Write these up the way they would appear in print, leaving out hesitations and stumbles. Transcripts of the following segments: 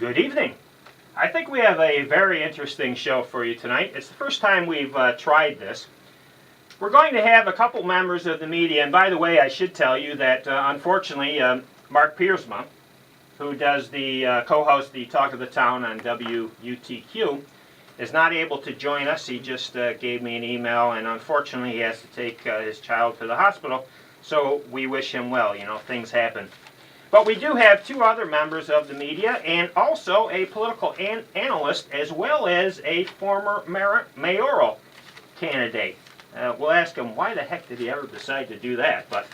Good evening. I think we have a very interesting show for you tonight. It's the first time we've tried this. We're going to have a couple members of the media, and by the way, I should tell you that unfortunately, Mark Piersma, who does the co-host the Talk of the Town on WUTQ, is not able to join us. He just gave me an email, and unfortunately, he has to take his child to the hospital. So we wish him well. You know, things happen. But we do have two other members of the media, and also a political analyst, as well as a former mayoral candidate. We'll ask him why the heck did he ever decide to do that. But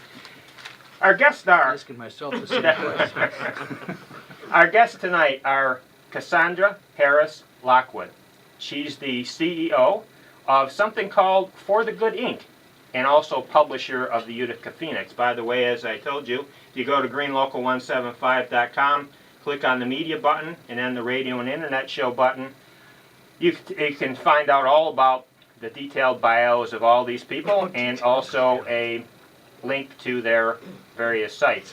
our guests are asking myself the same question. Our guests tonight are Cassandra Harris-Lockwood. She's the CEO of something called For the Good Inc., and also publisher of the Utica Phoenix. By the way, as I told you, if you go to greenlocal175.com, click on the media button, and then the radio and internet show button, you can find out all about the detailed bios of all these people, and also a link to their various sites.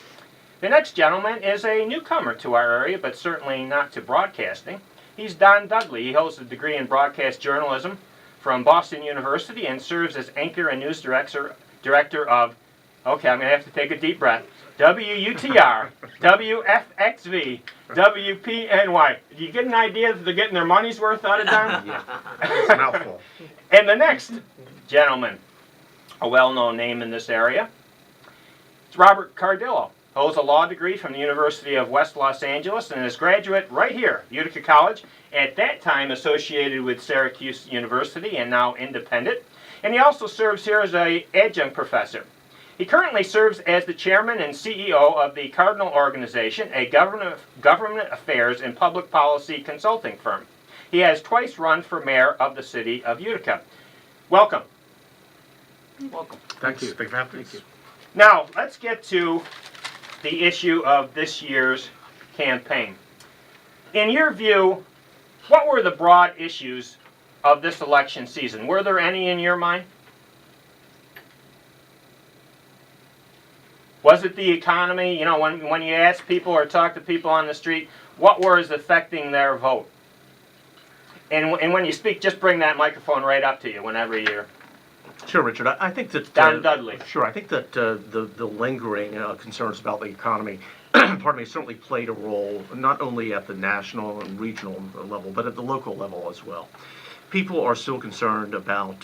The next gentleman is a newcomer to our area, but certainly not to broadcasting. He's Don Dudley. He holds a degree in broadcast journalism from Boston University and serves as anchor and news director of, okay, I'm going to have to take a deep breath, WUTR, WFXV, WPNY. Do you get an idea that they're getting their money's worth out of Don? Yeah, it's a mouthful. And the next gentleman, a well-known name in this area, it's Robert Cardillo. Holds a law degree from the University of West Los Angeles and is a graduate right here, Utica College, at that time associated with Syracuse University and now independent. And he also serves here as an adjunct professor. He currently serves as the chairman and CEO of the Cardinal Organization, a government affairs and public policy consulting firm. He has twice run for mayor of the city of Utica. Welcome. Welcome. Thank you. Thank you for having us. Now, let's get to the issue of this year's campaign. In your view, what were the broad issues of this election season? Were there any in your mind? Was it the economy? You know, when you ask people or talk to people on the street, what was affecting their vote? And when you speak, just bring that microphone right up to you whenever you're... Sure, Richard. I think that Don Dudley. Sure, I think that the lingering concerns about the economy, pardon me, certainly played a role not only at the national and regional level, but at the local level as well. People are still concerned about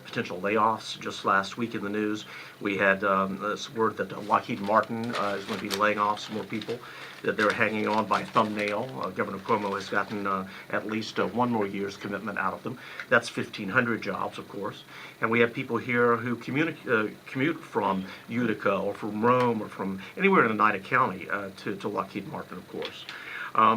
potential layoffs. Just last week in the news, we had this word that Lockheed Martin is going to be laying off some more people, that they're hanging on by a thumbnail. Governor Cuomo has gotten at least 1 more year's commitment out of them. That's 1,500 jobs, of course. And we have people here who commute from Utica or from Rome or from anywhere in Oneida County to Lockheed Martin, of course.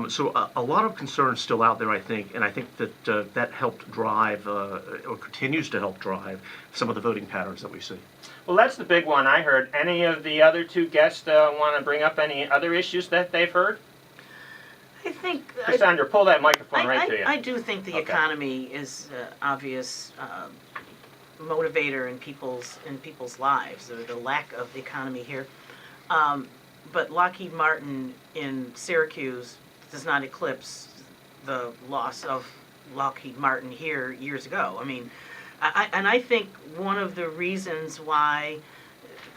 So a lot of concerns still out there, I think, and I think that that helped drive, or continues to help drive, some of the voting patterns that we see. Well, that's the big one I heard. Any of the other two guests want to bring up any other issues that they've heard? I think... Cassandra, pull that microphone right to you. I do think the economy is obvious motivator in people's lives, or the lack of economy here. But Lockheed Martin in Syracuse does not eclipse the loss of Lockheed Martin here years ago. I mean, I think one of the reasons why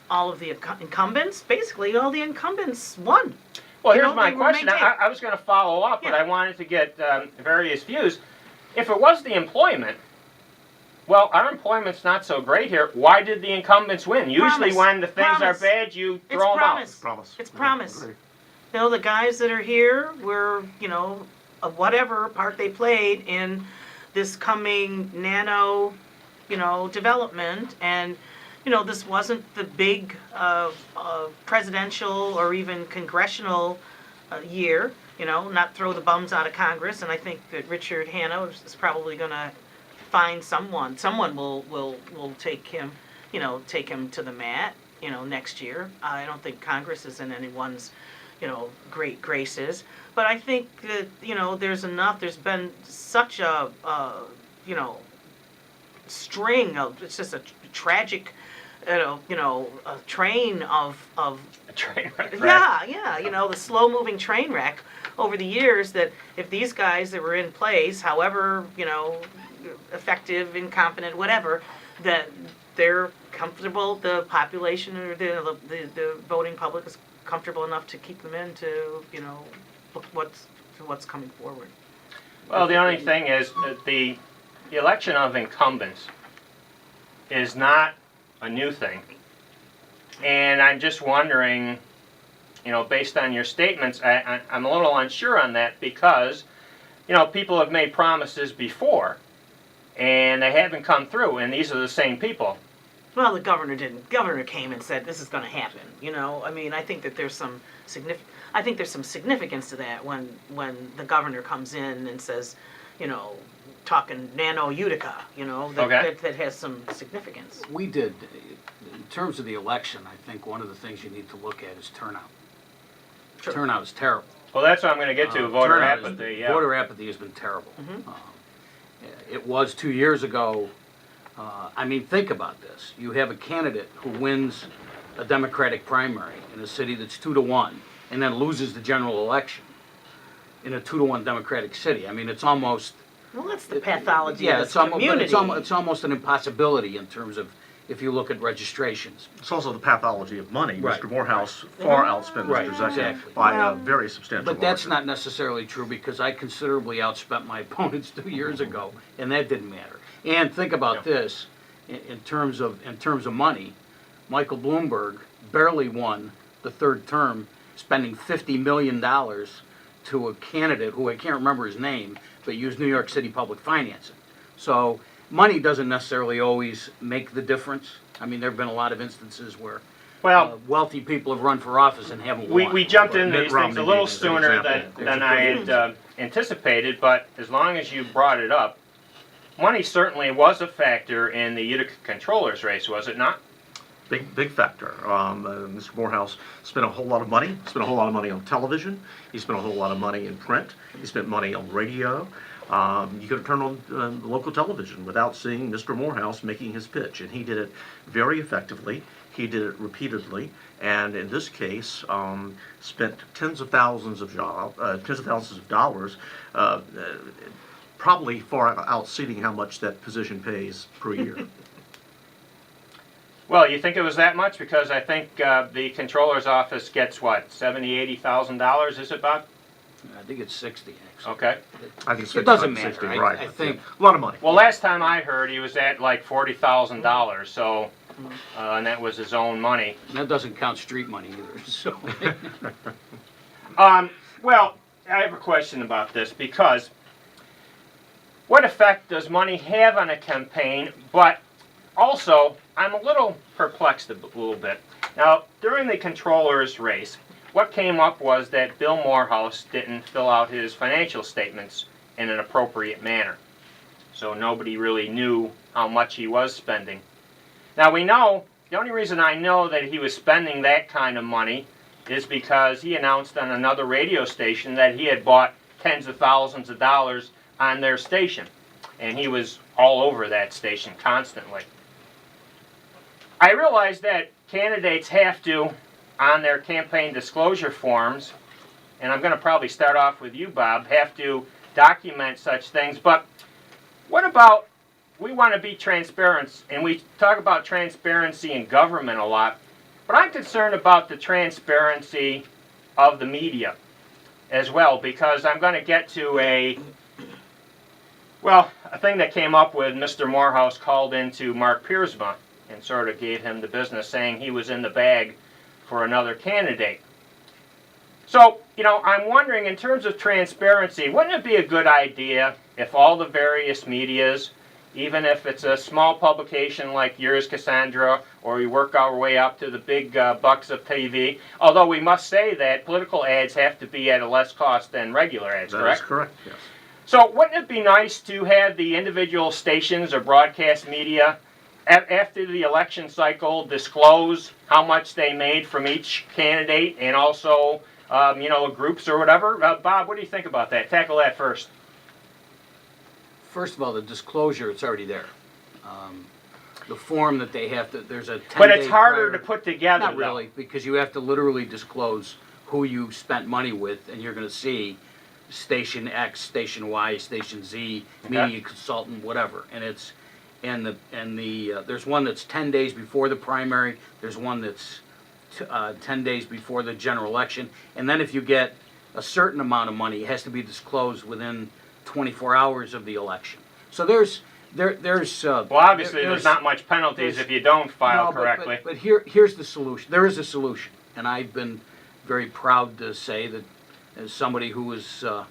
all of the incumbents, basically all the incumbents won. Well, here's my question. I was going to follow up, but I wanted to get various views. If it was the employment, well, our employment's not so great here. Why did the incumbents win? Usually when the things are bad, you throw them out. It's promise. You know, the guys that are here were, you know, of whatever part they played in this coming nano, you know, development. And, you know, this wasn't the big presidential or even congressional year, you know, not throw the bums out of Congress. And I think that Richard Hanna is probably going to find someone will take him, you know, take him to the mat, you know, next year. I don't think Congress is in anyone's, you know, great graces, but I think that, you know, there's been such a, you know, string of, it's just a tragic, a train of a train wreck. Yeah, you know, the slow moving train wreck over the years that if these guys that were in place, however, effective, incompetent, whatever, that they're comfortable, the population or the voting public is comfortable enough to keep them in to, look what's coming forward. Well, the only thing is that the election of incumbents is not a new thing. And I'm just wondering, based on your statements, I'm a little unsure on that because, people have made promises before and they haven't come through, and these are the same people. Well, the governor didn't. Governor came and said this is going to happen. I think that there's some significance to that when the governor comes in and says, talking nano Utica, that has some significance. We did, in terms of the election, I think one of the things you need to look at is turnout. Sure. Turnout is terrible. Well, that's what I'm going to get to, voter Turnout apathy. Yeah. Voter apathy has been terrible. Mhm. It was 2 years ago. Think about this. You have a candidate who wins a Democratic primary in a city that's 2-1 and then loses the general election in a 2-1 Democratic city. It's almost... Well, that's the pathology Yeah, of this community. it's almost an impossibility in terms of if you look at registrations. It's also the pathology of money. Right. Mr. Morehouse far outspent Right, Mr. Zekin exactly. by Well, a very substantial But that's margin. not necessarily true because I considerably outspent my opponents 2 years ago, and that didn't matter. And think about this, in terms of money, Michael Bloomberg barely won the third term, spending $50 million to a candidate who I can't remember his name, but used New York City public financing. So money doesn't necessarily always make the difference. There have been a lot of instances where Well, wealthy people have run for office and haven't won. we jumped into Mitt these things a Romney little being an sooner example. than I had anticipated, but as long as you brought it up, money certainly was a factor in the Utica controller's race, was it not? Big factor. Mr. Morehouse spent a whole lot of money. Spent a whole lot of money on television. He spent a whole lot of money in print. He spent money on radio. You could have turned on local television without seeing Mr. Morehouse making his pitch, and he did it very effectively. He did it repeatedly, and in this case, spent tens of thousands of dollars, probably far exceeding how much that position pays per year. Well, you think it was that much? Because I think the controller's office gets what, $70,000-$80,000 is it, Bob? I think it's 60, actually. Okay. I think it's It doesn't 55, 60, matter. right? I think- a lot of money. Well, last time I heard, he was at like $40,000. So, and that was his own money. And that doesn't count street money either, so. Well, I have a question about this because what effect does money have on a campaign? But also, I'm a little perplexed a little bit. Now, during the controller's race, what came up was that Bill Morehouse didn't fill out his financial statements in an appropriate manner. So nobody really knew how much he was spending. Now we know, the only reason I know that he was spending that kind of money is because he announced on another radio station that he had bought tens of thousands of dollars on their station. And he was all over that station constantly. I realize that candidates have to, on their campaign disclosure forms, and I'm going to probably start off with you, Bob, have to document such things. But what about, we want to be transparent, and we talk about transparency in government a lot, but I'm concerned about the transparency of the media as well, because I'm going to get to a thing that came up with Mr. Morehouse called into Mark Piersma and sort of gave him the business, saying he was in the bag for another candidate. So, I'm wondering, in terms of transparency, wouldn't it be a good idea if all the various medias, even if it's a small publication like yours, Cassandra, or we work our way up to the big bucks of TV, although we must say that political ads have to be at a less cost than regular ads, That correct? is correct, yes. So wouldn't it be nice to have the individual stations or broadcast media after the election cycle disclose how much they made from each candidate and also, groups or whatever? Bob, what do you think about that? Tackle that first. First of all, the disclosure, it's already there. The form that they have to, there's a 10-day But it's harder prior- to put together, Not really, because you have to literally disclose who you spent money with, and you're going to see Station X, Station Y, Station Z, Okay. media consultant, whatever. And it's there's one that's 10 days before the primary. There's one that's 10 days before the general election. And then if you get a certain amount of money, it has to be disclosed within 24 hours of the election. So there's Well, obviously, there's not much penalties if you don't file correctly. But here's the solution. There is a solution, and I've been very proud to say that as somebody who was a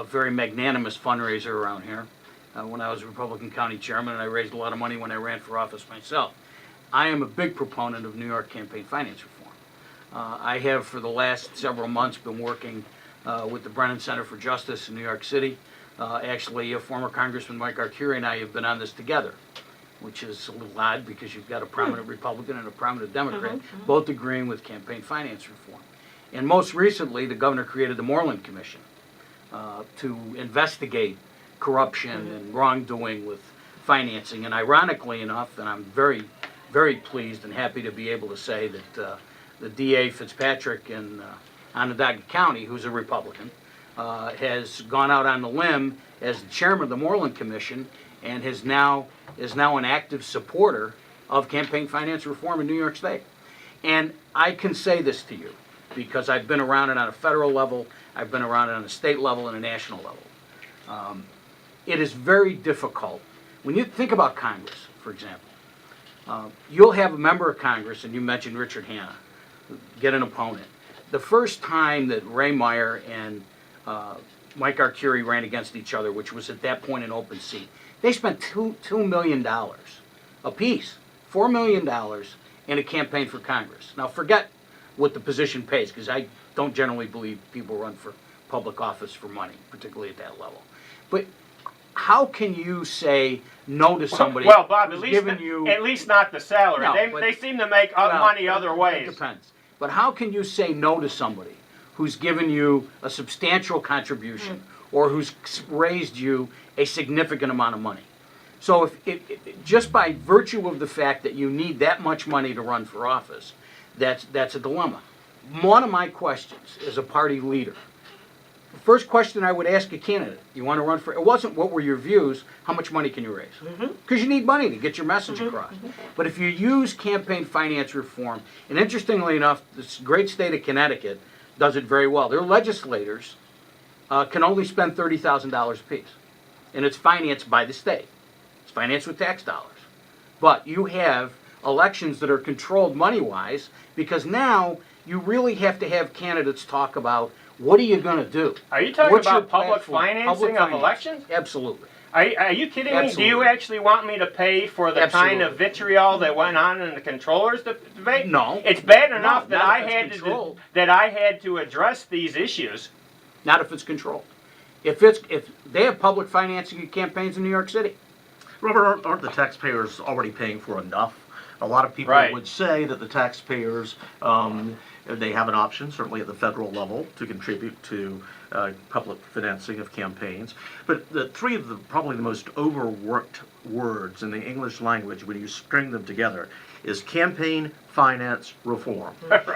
very magnanimous fundraiser around here, when I was Republican County Chairman, and I raised a lot of money when I ran for office myself, I am a big proponent of New York campaign finance reform. I have, for the last several months, been working with the Brennan Center for Justice in New York City. Actually, former Congressman Mike Arcuri and I have been on this together, which is a little odd because you've got a prominent Republican and a prominent Democrat, both agreeing with campaign finance reform. And most recently, the governor created the Moreland Commission to investigate corruption and wrongdoing with financing. And ironically enough, and I'm very, very pleased and happy to be able to say that the DA Fitzpatrick in Onondaga County, who's a Republican, has gone out on the limb as the chairman of the Moreland Commission and is now an active supporter of campaign finance reform in New York State. And I can say this to you because I've been around it on a federal level, I've been around it on a state level and a national level. It is very difficult. When you think about Congress, for example, you'll have a member of Congress, and you mentioned Richard Hanna, get an opponent. The first time that Ray Meyer and Mike Arcuri ran against each other, which was at that point an open seat, they spent $2 million apiece, $4 million in a campaign for Congress. Now forget what the position pays, because I don't generally believe people run for public office for money, particularly at that level. But how can you say no to somebody Well, Bob, who's given you... at least not the salary. No, they seem to make money other ways. It depends. But how can you say no to somebody who's given you a substantial contribution or who's raised you a significant amount of money? So if just by virtue of the fact that you need that much money to run for office, that's a dilemma. One of my questions as a party leader, the first question I would ask a candidate, you want to run for, it wasn't what were your views, how much money can you raise? Because you need money to get your message across. But if you use campaign finance reform, and interestingly enough, this great state of Connecticut does it very well. Their legislators can only spend $30,000 apiece. And it's financed by the state. It's financed with tax dollars. But you have elections that are controlled money-wise because now you really have to have candidates talk about what are you going to do? Are you talking What's your about public platform? financing Public of finance. elections? Absolutely. Are you kidding me? Do Absolutely. you actually want me to pay for the kind of Absolutely. vitriol that went on in the controllers debate? No. It's bad enough that not I if it's had controlled. I had to address these issues. Not if it's controlled. If they have public financing of campaigns in New York City. Robert, aren't the taxpayers already paying for enough? A lot of people Right. would say that the taxpayers, they have an option, certainly at the federal level, to contribute to public financing of campaigns. But the three of the probably the most overworked words in the English language, when you string them together, is campaign finance reform.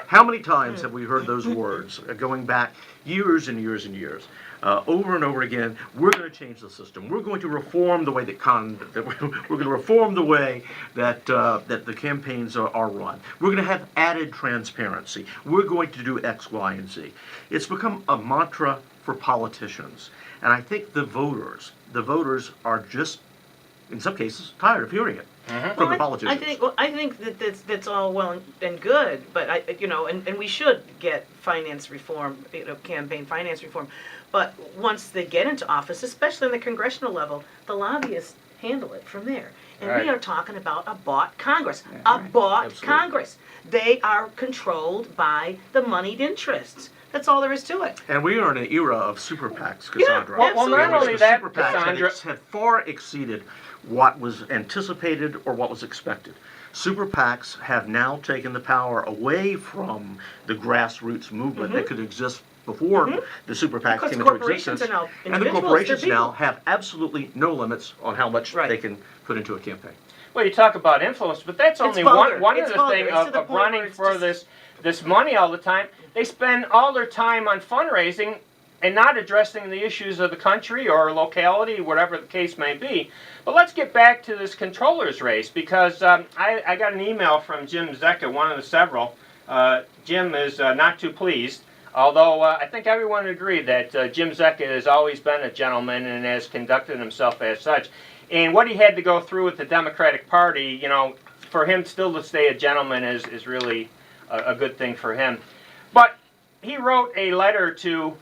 How many times have we heard those words going back years and years and years? Over and over again, we're going to change the system. We're going to reform the way that we're going to reform the way that that the campaigns are run. We're going to have added transparency. We're going to do X, Y, and Z. It's become a mantra for politicians, and I think the voters are just, in some cases, tired of hearing it from the politicians. I think that that's all well and good, but and we should get finance reform, campaign finance reform. But once they get into office, especially on the congressional level, the lobbyists handle it from there. And Right. we are talking about a bought Congress. A bought Absolutely. Congress. They are controlled by the moneyed interests. That's all there is to it. And we are in an era of super PACs, Cassandra. Well, not in which only the that, super PACs Cassandra- have far exceeded what was anticipated or what was expected. Super PACs have now taken the power away from the grassroots movement that could exist before the super PACs Because came into corporations existence. are now And the individuals, corporations they're now people. have absolutely no limits on how much Right. they can put into a campaign. Well, you talk about influence, but that's only vulgar. one of It's the vulgar. things It's to of, the of point where running it's for just- this money all the time. They spend all their time on fundraising and not addressing the issues of the country or locality, whatever the case may be. But let's get back to this controller's race, because I got an email from Jim Zecca, one of the several. Jim is not too pleased, although I think everyone would agree that Jim Zecca has always been a gentleman and has conducted himself as such. And what he had to go through with the Democratic Party, you know, for him still to stay a gentleman is really a good thing for him. But he wrote a letter to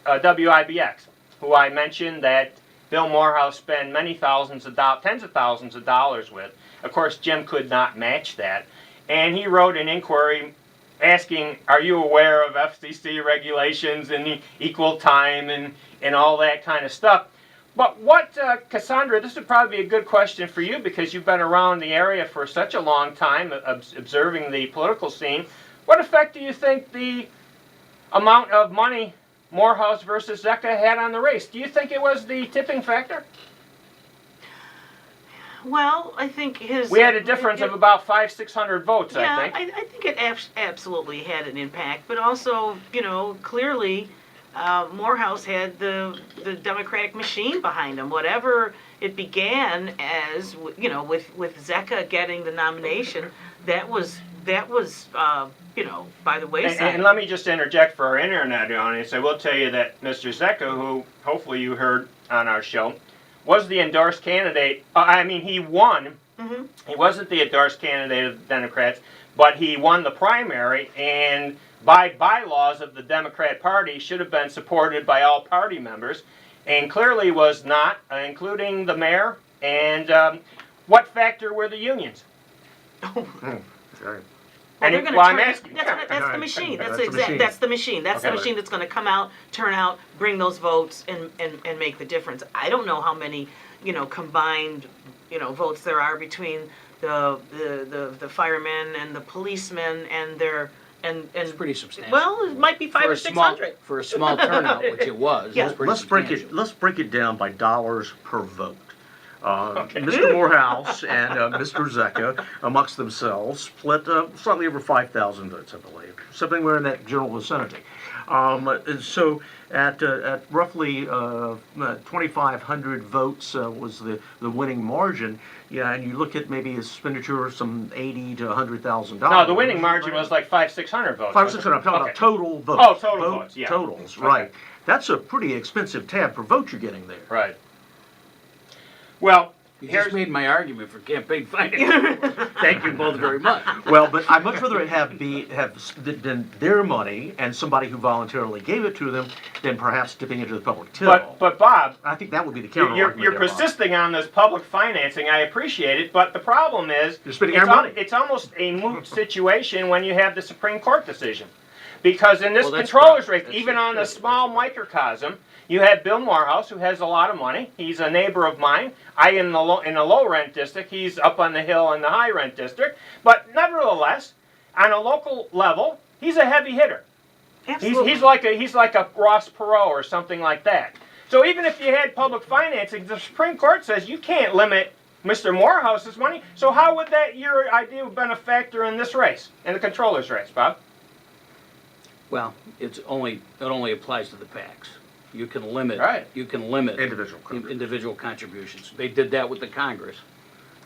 WIBX, who I mentioned that Bill Morehouse spent many thousands of dollars, tens of thousands of dollars with. Of course, Jim could not match that. And he wrote an inquiry asking, are you aware of FCC regulations and equal time and all that kind of stuff? But what, Cassandra, this would probably be a good question for you, because you've been around the area for such a long time, observing the political scene. What effect do you think the amount of money Morehouse versus Zecca had on the race? Do you think it was the tipping factor? Well, I think his... We had a difference of about 500-600 votes, yeah, I think. I think it absolutely had an impact, but also, you know, clearly Morehouse had the Democratic machine behind him. Whatever it began as, you know, with Zecca getting the nomination, that was you know, by the wayside. And let me just interject for our internet audience. I will tell you that Mr. Zecca, who hopefully you heard on our show, was the endorsed candidate. I mean, he won. Mm-hmm. He wasn't the endorsed candidate of the Democrats, but he won the primary, and by bylaws of the Democrat Party should have been supported by all party members, and clearly was not, including the mayor. And what factor were the unions? Sorry. Well, they're And gonna I'm turn, asking. that's the machine. That's That's the exact. machine. That's the machine. That's the Okay. machine that's going to come out, turn out, bring those votes, and make the difference. I don't know how many, you know, combined, you know, votes there are between the firemen and the policemen and their and It's pretty substantial. well, it might be 500 or 600. For a small turnout, which it was, Yeah. it's pretty Let's break substantial. it. Let's break it down by dollars per vote. Okay. Mr. Morehouse and Mr. Zecca, amongst themselves, split slightly over 5,000 votes, I believe, something we're in that general vicinity. And so, at roughly 2,500 votes was the winning margin. Yeah, and you look at maybe expenditure of some $80,000 to $100,000. No, the winning margin was like 500-600 votes. 5,600. I'm talking Okay. about total votes. Oh, total votes, yeah. Totals, Okay. right? That's a pretty expensive tab per vote you're getting there. Right. Well, You here's just made my argument for campaign finance. Thank you both very much. Well, but I'd much rather it have been their money and somebody who voluntarily gave it to them than perhaps dipping into the public till. but Bob, I think that would be the counter you're argument. there, Bob. persisting on this public financing. I appreciate it, but the problem is You're spending it's our money. It's almost a moot situation when you have the Supreme Court decision, because in this Well, that's controller's right. race, That's even it. on a small microcosm, you have Bill Morehouse, who has a lot of money. He's a neighbor of mine. I am in the low rent district. He's up on the hill in the high rent district. But nevertheless, on a local level, he's a heavy hitter. Absolutely. He's like a Ross Perot or something like that. So even if you had public financing, the Supreme Court says you can't limit Mr. Morehouse's money. So how would your idea have been a factor in this race, in the controller's race, Bob? Well, it only applies to the PACs. You can limit. Right. You can limit Individual contributions. individual contributions. They did that with the Congress,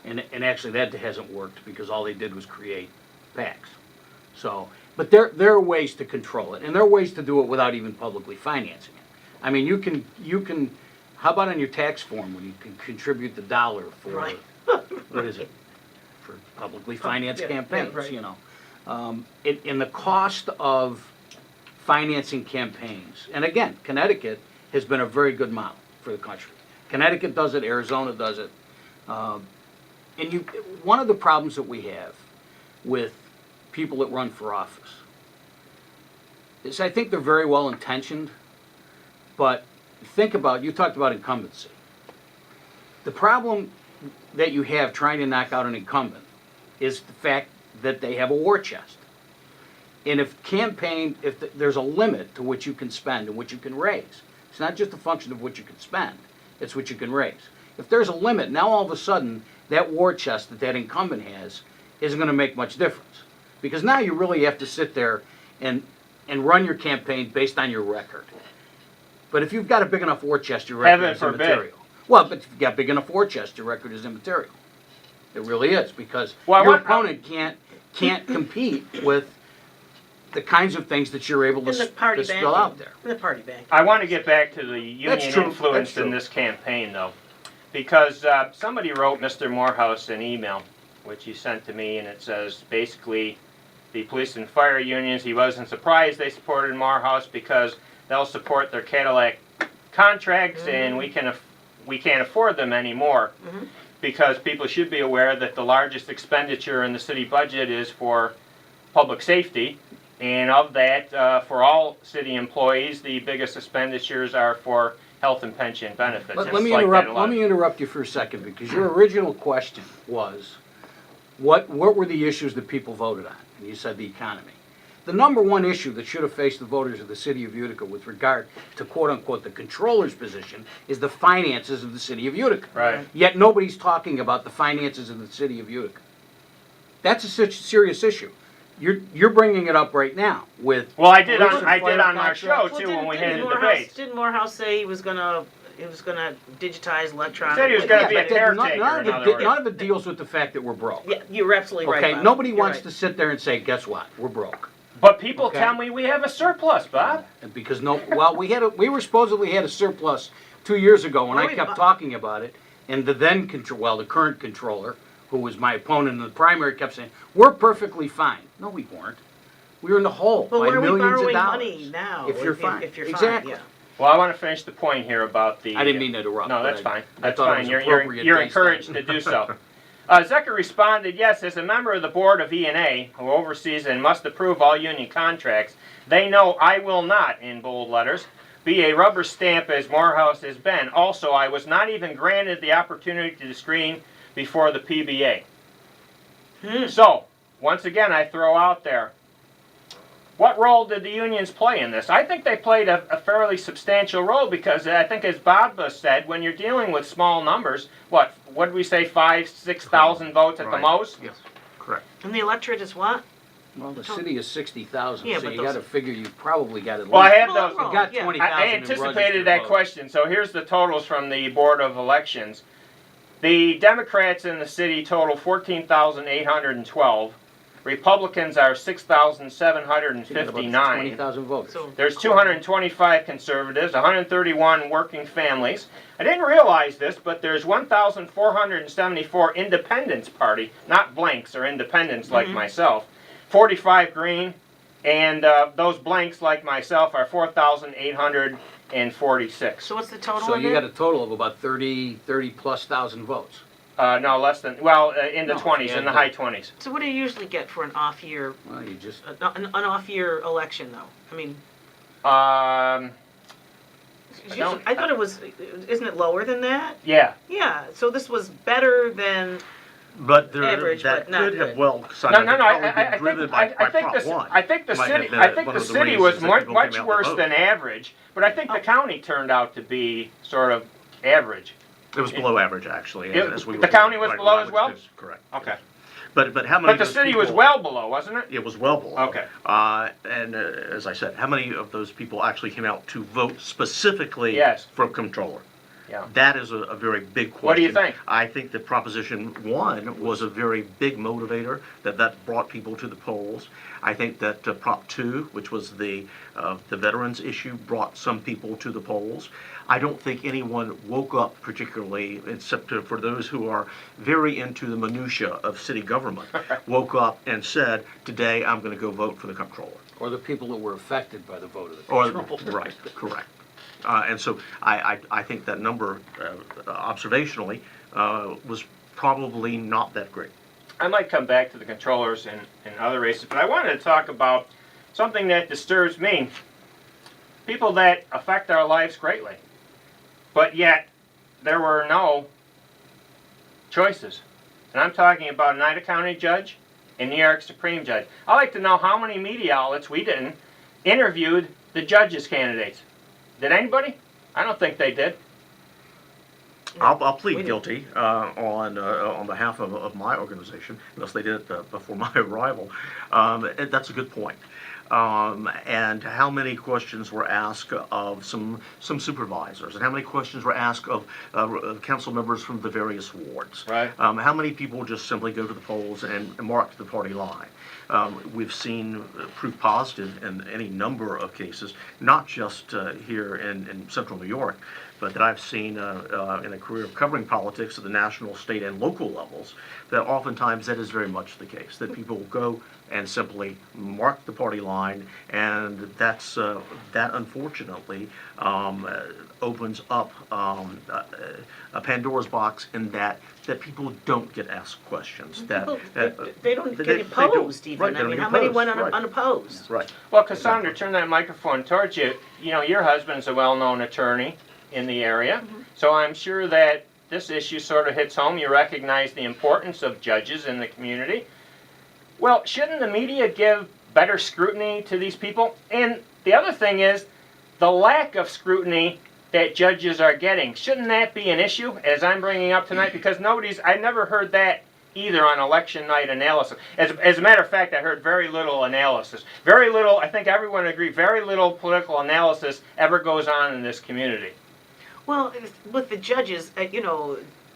and actually that hasn't worked because all they did was create PACs. So, but there are ways to control it, and there are ways to do it without even publicly financing it. I mean, you can. How about on your tax form when you can contribute the dollar for Right. what is it? For publicly financed Yeah, campaigns, right. you know. In the cost of financing campaigns, and again, Connecticut has been a very good model for the country. Connecticut does it, Arizona does it. And one of the problems that we have with people that run for office is I think they're very well intentioned, but you talked about incumbency. The problem that you have trying to knock out an incumbent is the fact that they have a war chest. And if there's a limit to what you can spend and what you can raise, it's not just a function of what you can spend, it's what you can raise. If there's a limit, now all of a sudden, that war chest that incumbent has isn't going to make much difference. Because now you really have to sit there and run your campaign based on your record. But if you've got a big enough war chest, your record Heaven is forbid. immaterial. Well, but if you've got a big enough war chest, your record is immaterial. It really is, because Well, your opponent can't compete with the kinds of things that you're able In the to party spill banking. out there. In the party bank. I want to get back to the That's union true, influence that's in true. this campaign, though, because somebody wrote Mr. Morehouse an email, which he sent to me, and it says basically the police and fire unions, he wasn't surprised they supported Morehouse because they'll support their Cadillac contracts, and we can't afford them anymore. Because people should be aware that the largest expenditure in the city budget is for public safety, and of that, for all city employees, the biggest expenditures are for health and pension benefits. Let And it's me like that interrupt. a lot. Let me interrupt you for a second, because your original question was, what were the issues that people voted on? And you said the economy. The number one issue that should have faced the voters of the city of Utica with regard to quote unquote the controller's position is the finances of the city of Utica. Right. Yet nobody's talking about the finances of the city of Utica. That's a serious issue. You're bringing it up right now with. Well, I did police on and our fire show contracts. too when we had the Morehouse, debates. didn't Morehouse say he was gonna digitize electronic? He said he was gonna be a but caretaker, none in of other it, words. none of it deals with the fact that we're broke. Yeah, you're absolutely right. Okay, Bob. nobody You're wants right. to sit there and say, guess what? We're broke. But people Okay. tell me we have a surplus, Bob. And because we were supposedly had a surplus 2 years ago when Well, I wait, kept Bob. talking about it, and the the current controller, who was my opponent in the primary, kept saying, we're perfectly fine. No, we weren't. We were in the hole Well, by where are we millions of borrowing dollars. money now? If you're fine. If you're fine, Exactly. yeah. Well, I want to finish the point here about the. I didn't mean to interrupt. No, but that's I- fine. I That's thought it fine. was You're appropriate based on- encouraged to do so. Zecker responded, yes, as a member of the board of E&A, who oversees and must approve all union contracts, they know I will not, in bold letters, be a rubber stamp as Morehouse has been. Also, I was not even granted the opportunity to screen before the PBA. So, once again, I throw out there, what role did the unions play in this? I think they played a fairly substantial role because I think, as Bob said, when you're dealing with small numbers, what did we say, 5,000-6,000 votes at the Right. most? Yes, correct. And the electorate is what? Well, the city is 60,000, Yeah, so but you those- got to figure you probably got at least. Well, I had Well, those. wrong. You got Yeah. 20,000 I in anticipated registered that votes. question, so here's the totals from the Board of Elections. The Democrats in the city total 14,812. Republicans are So you got about 6,759. 20,000 votes. So There's 225 conservatives, 131 working families. I didn't realize this, but there's 1,474 independents party, not blanks or independents like myself. 45 green, and those blanks like myself are 4,846. So what's the total So in you there? got a total of about 30 plus thousand votes. No, less than, well, in the No, 20s, yeah, in the but- high 20s. So what do you usually get for an off year, Well, you just, an off year election though? I mean, don't- I thought it was, isn't it lower than that? Yeah. Yeah, so this was better than, But there, Average, that but not could have, good. well, No, Cassandra, no, no. probably I been driven by think Prop the One. I think the Might have city been I think one the of the city reasons was that much, people came much out to worse vote. than average, but I think the county turned out to be sort of average. It was below average, actually. as we The were- county was right, below right, as well? was Correct. Okay. But how many But the of those city was people- well below, wasn't it? It was well below. Okay. And as I said, how many of those people actually came out to vote specifically Yes. for controller? Yeah. That is a very big question. What do you think? I think that Proposition 1 was a very big motivator, that brought people to the polls. I think that Prop 2, which was the veterans issue, brought some people to the polls. I don't think anyone woke up particularly, except for those who are very into the minutia of city government, woke up and said, today I'm going to go vote for the comptroller. or the people that were affected by the vote of the Or, controller. right, correct. And so I think that number, observationally, was probably not that great. I might come back to the controllers and other races, but I wanted to talk about something that disturbs me. People that affect our lives greatly, but yet there were no choices. And I'm talking about an Utica County judge and New York Supreme Judge. I'd like to know how many media outlets, we didn't, interviewed the judges' candidates. Did anybody? I don't think they did. I'll We plead did. guilty on behalf of my organization, unless they did it before my arrival. And that's a good point. and how many questions were asked of some supervisors, and how many questions were asked of council members from the various wards. Right. How many people just simply go to the polls and mark the party line. We've seen proof positive in any number of cases, not just here in central New York, but that I've seen in a career of covering politics at the national, state, and local levels, that oftentimes that is very much the case, that people go and simply mark the party line, and that's that unfortunately opens up a Pandora's box in that people don't get asked questions. They don't get posed even. Right, I mean, how many went unopposed? Right. Well, Cassandra, turn that microphone towards you. You know, your husband's a well-known attorney in the area, so I'm sure that this issue sort of hits home. You recognize the importance of judges in the community. Well, shouldn't the media give better scrutiny to these people? And the other thing is the lack of scrutiny that judges are getting. Shouldn't that be an issue, as I'm bringing up tonight? Because I never heard that either on election night analysis. As a matter of fact, I heard very little analysis. Very little, I think everyone agreed, very little political analysis ever goes on in this community. Well, with the judges,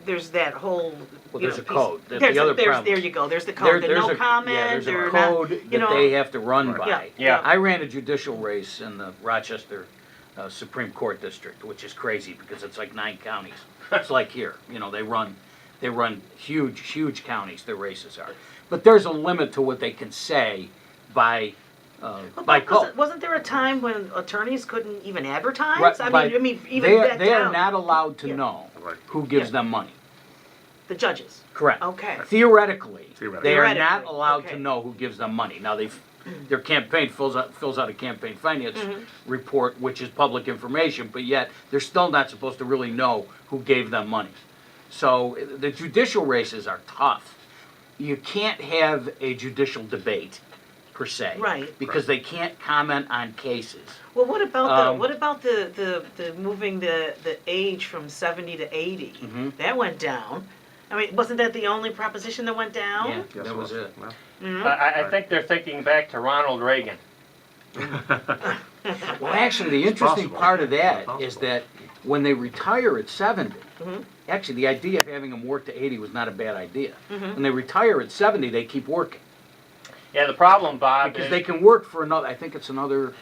there's that whole. Well, there's a code. There There you you go. There's the code. The no comment. There's a or code not, that they have to run by. Yeah. Yeah. I ran a judicial race in the Rochester Supreme Court District, which is crazy because it's like 9 counties. It's like here, they run huge counties. Their races are, but there's a limit to what they can say by code. Wasn't there a time when attorneys couldn't even advertise? Right, I mean, even they are down. not allowed to know Right. who gives Yeah. them money. The judges. Correct. Okay. Theoretically, Theoretically. they are not Theoretically, allowed okay. to know who gives them money. Now, their campaign fills out a campaign finance report, which is public information, but yet they're still not supposed to really know who gave them money. So the judicial races are tough. You can't have a judicial debate, per se, Right. because they can't comment on cases. Well, what about the moving the age from 70 to 80? That went down. I mean, wasn't that the only proposition that went down? Yeah, Yes, that was it. Well, I think they're thinking back to Ronald Reagan. Well, actually, the interesting possible. part of that It's is possible. that when they retire at 70, actually the idea of having them work to 80 was not a bad idea. When they retire at 70, they keep working. Yeah, the problem, Bob, Because is they can work for another, I think it's another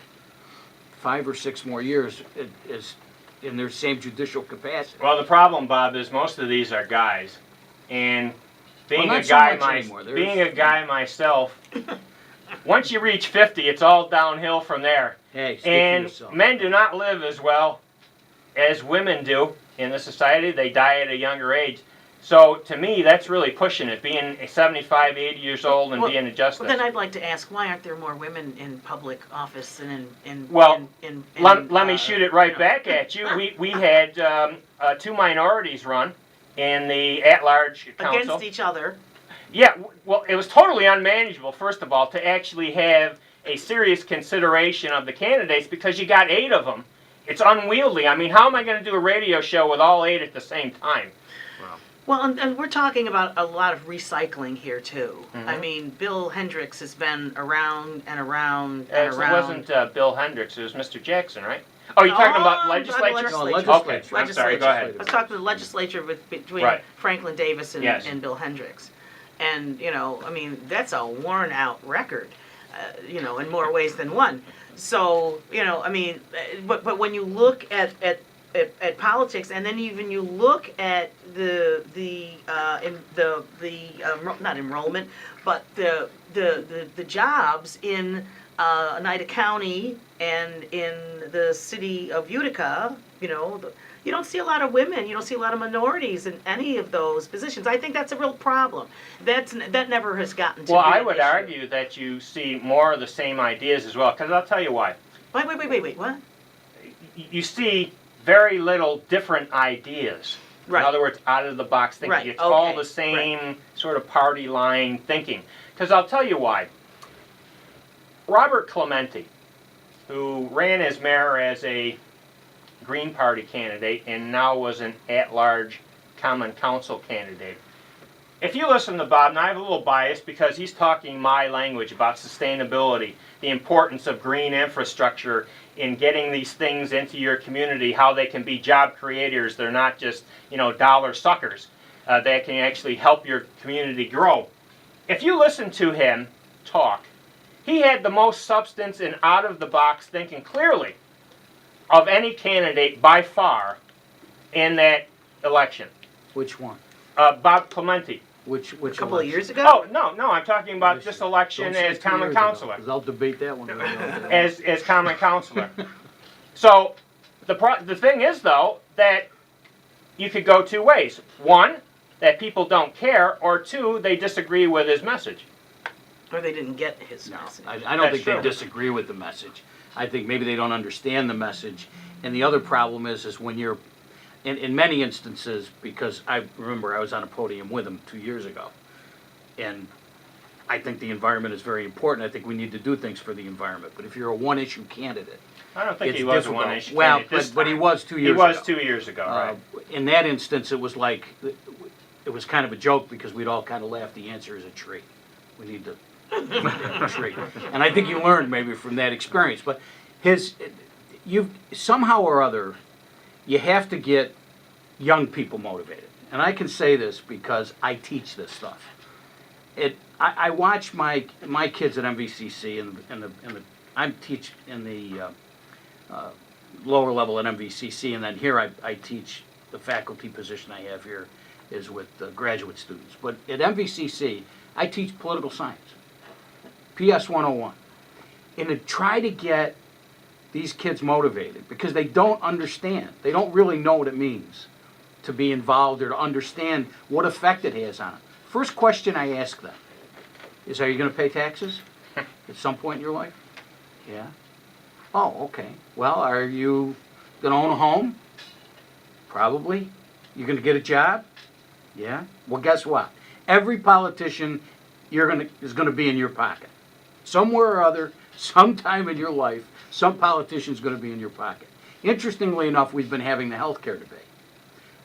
5 or 6 more years is in their same judicial capacity. well, the problem, Bob, is most of these are guys, and being Well, a not so guy, much anymore. There's- being a guy myself, once you reach 50, it's all downhill from there. Hey, speak for And yourself. men do not live as well as women do in the society. They die at a younger age. So to me, that's really pushing it, being 75, 80 years old and Well, being a justice. Well, then I'd like to ask, why aren't there more women in public office and in Well, in Let me shoot it right back at you. We had 2 minorities run in the at-large council. against each other? Yeah, well, it was totally unmanageable, first of all, to actually have a serious consideration of the candidates because you got 8 of them. It's unwieldy. I mean, how am I going to do a radio show with all 8 at the same time? Well, and we're talking about a lot of recycling here too. I mean, Bill Hendricks has been around and around and It around. wasn't Bill Hendricks, it was Mr. Jackson, right? Oh, you're talking about Oh, legislature? legislature. No, Okay, legislature. I'm sorry, go ahead. I was talking to the legislature between Right. Franklin Davis and, Yes. and Bill Hendricks. And, I mean, that's a worn out record, in more ways than one. So, I mean, but when you look at politics, and then even you look at not enrollment, but the jobs in Oneida County and in the city of Utica, you don't see a lot of women, you don't see a lot of minorities in any of those positions. I think that's a real problem. That never has gotten to Well, be I an would issue. argue that you see more of the same ideas as well, because I'll tell you why. Wait, what? You see very little different ideas. Right. In other words, out of the box thinking. Right, It's all okay, the same sort of party line thinking. Because I'll tell you why. Robert Clemente, who ran as mayor as a Green Party candidate and now was an at-large Common Council candidate. if you listen to Bob, and I have a little bias because he's talking my language about sustainability, the importance of green infrastructure in getting these things into your community, how they can be job creators. They're not just, dollar suckers. They can actually help your community grow. If you listen to him talk, he had the most substance and out-of-the-box thinking clearly of any candidate by far in that election. Which one? Bob Clemente. Which A couple of years ago? Oh, no, I'm talking about this election Don't say as 2 common years ago, councilor. 'cause I'll debate that one. As common councilor. So, the thing is, though, that you could go two ways. One, that people don't care, or two, they disagree with his message. Or they didn't get his No, message. I don't That's think true. they disagree with the message. I think maybe they don't understand the message. And the other problem is when you're, in many instances, because I remember I was on a podium with him 2 years ago, and I think the environment is very important. I think we need to do things for the environment. But if you're a one-issue candidate, I don't think it's he was difficult. one issue. Well, but he was 2 years ago. He was 2 years ago, right? In that instance, it was like, it was kind of a joke because we'd all kind of laughed. The answer is a tree. We need to a tree. And I think you learned maybe from that experience. But you've somehow or other, you have to get young people motivated. And I can say this because I teach this stuff. I watch my kids at MVCC and I teach in the lower level at MVCC, and then here I teach the faculty position I have here is with graduate students. But at MVCC, I teach political science, PS 101, and to try to get these kids motivated because they don't understand. They don't really know what it means to be involved or to understand what effect it has on them. First question I ask them is, are you going to pay taxes at some point in your life? Yeah. Oh, okay. Well, are you going to own a home? Probably. You going to get a job? Yeah. Well, guess what? Every politician is going to be in your pocket. Somewhere or other, sometime in your life, some politician is going to be in your pocket. Interestingly enough, we've been having the health care debate,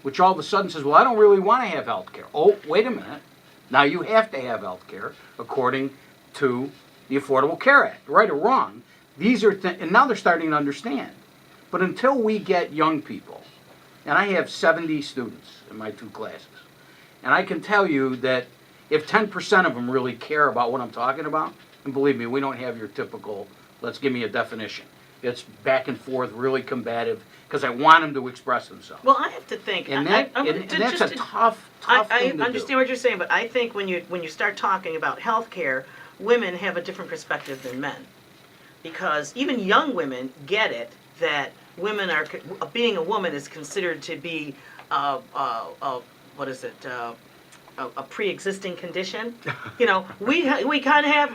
which all of a sudden says, well, I don't really want to have health care. Oh, wait a minute. Now you have to have health care according to the Affordable Care Act. Right or wrong, these are and now they're starting to understand. But until we get young people, and I have 70 students in my 2 classes, and I can tell you that if 10% of them really care about what I'm talking about, and believe me, we don't have your typical, let's give me a definition. It's back and forth, really combative, because I want them to express themselves. Well, I have to think. And that's a tough I thing to do. understand what you're saying, but I think when you start talking about health care, women have a different perspective than men. Because even young women get it that women are, being a woman is considered to be, what is it, a pre-existing condition. We kind of have,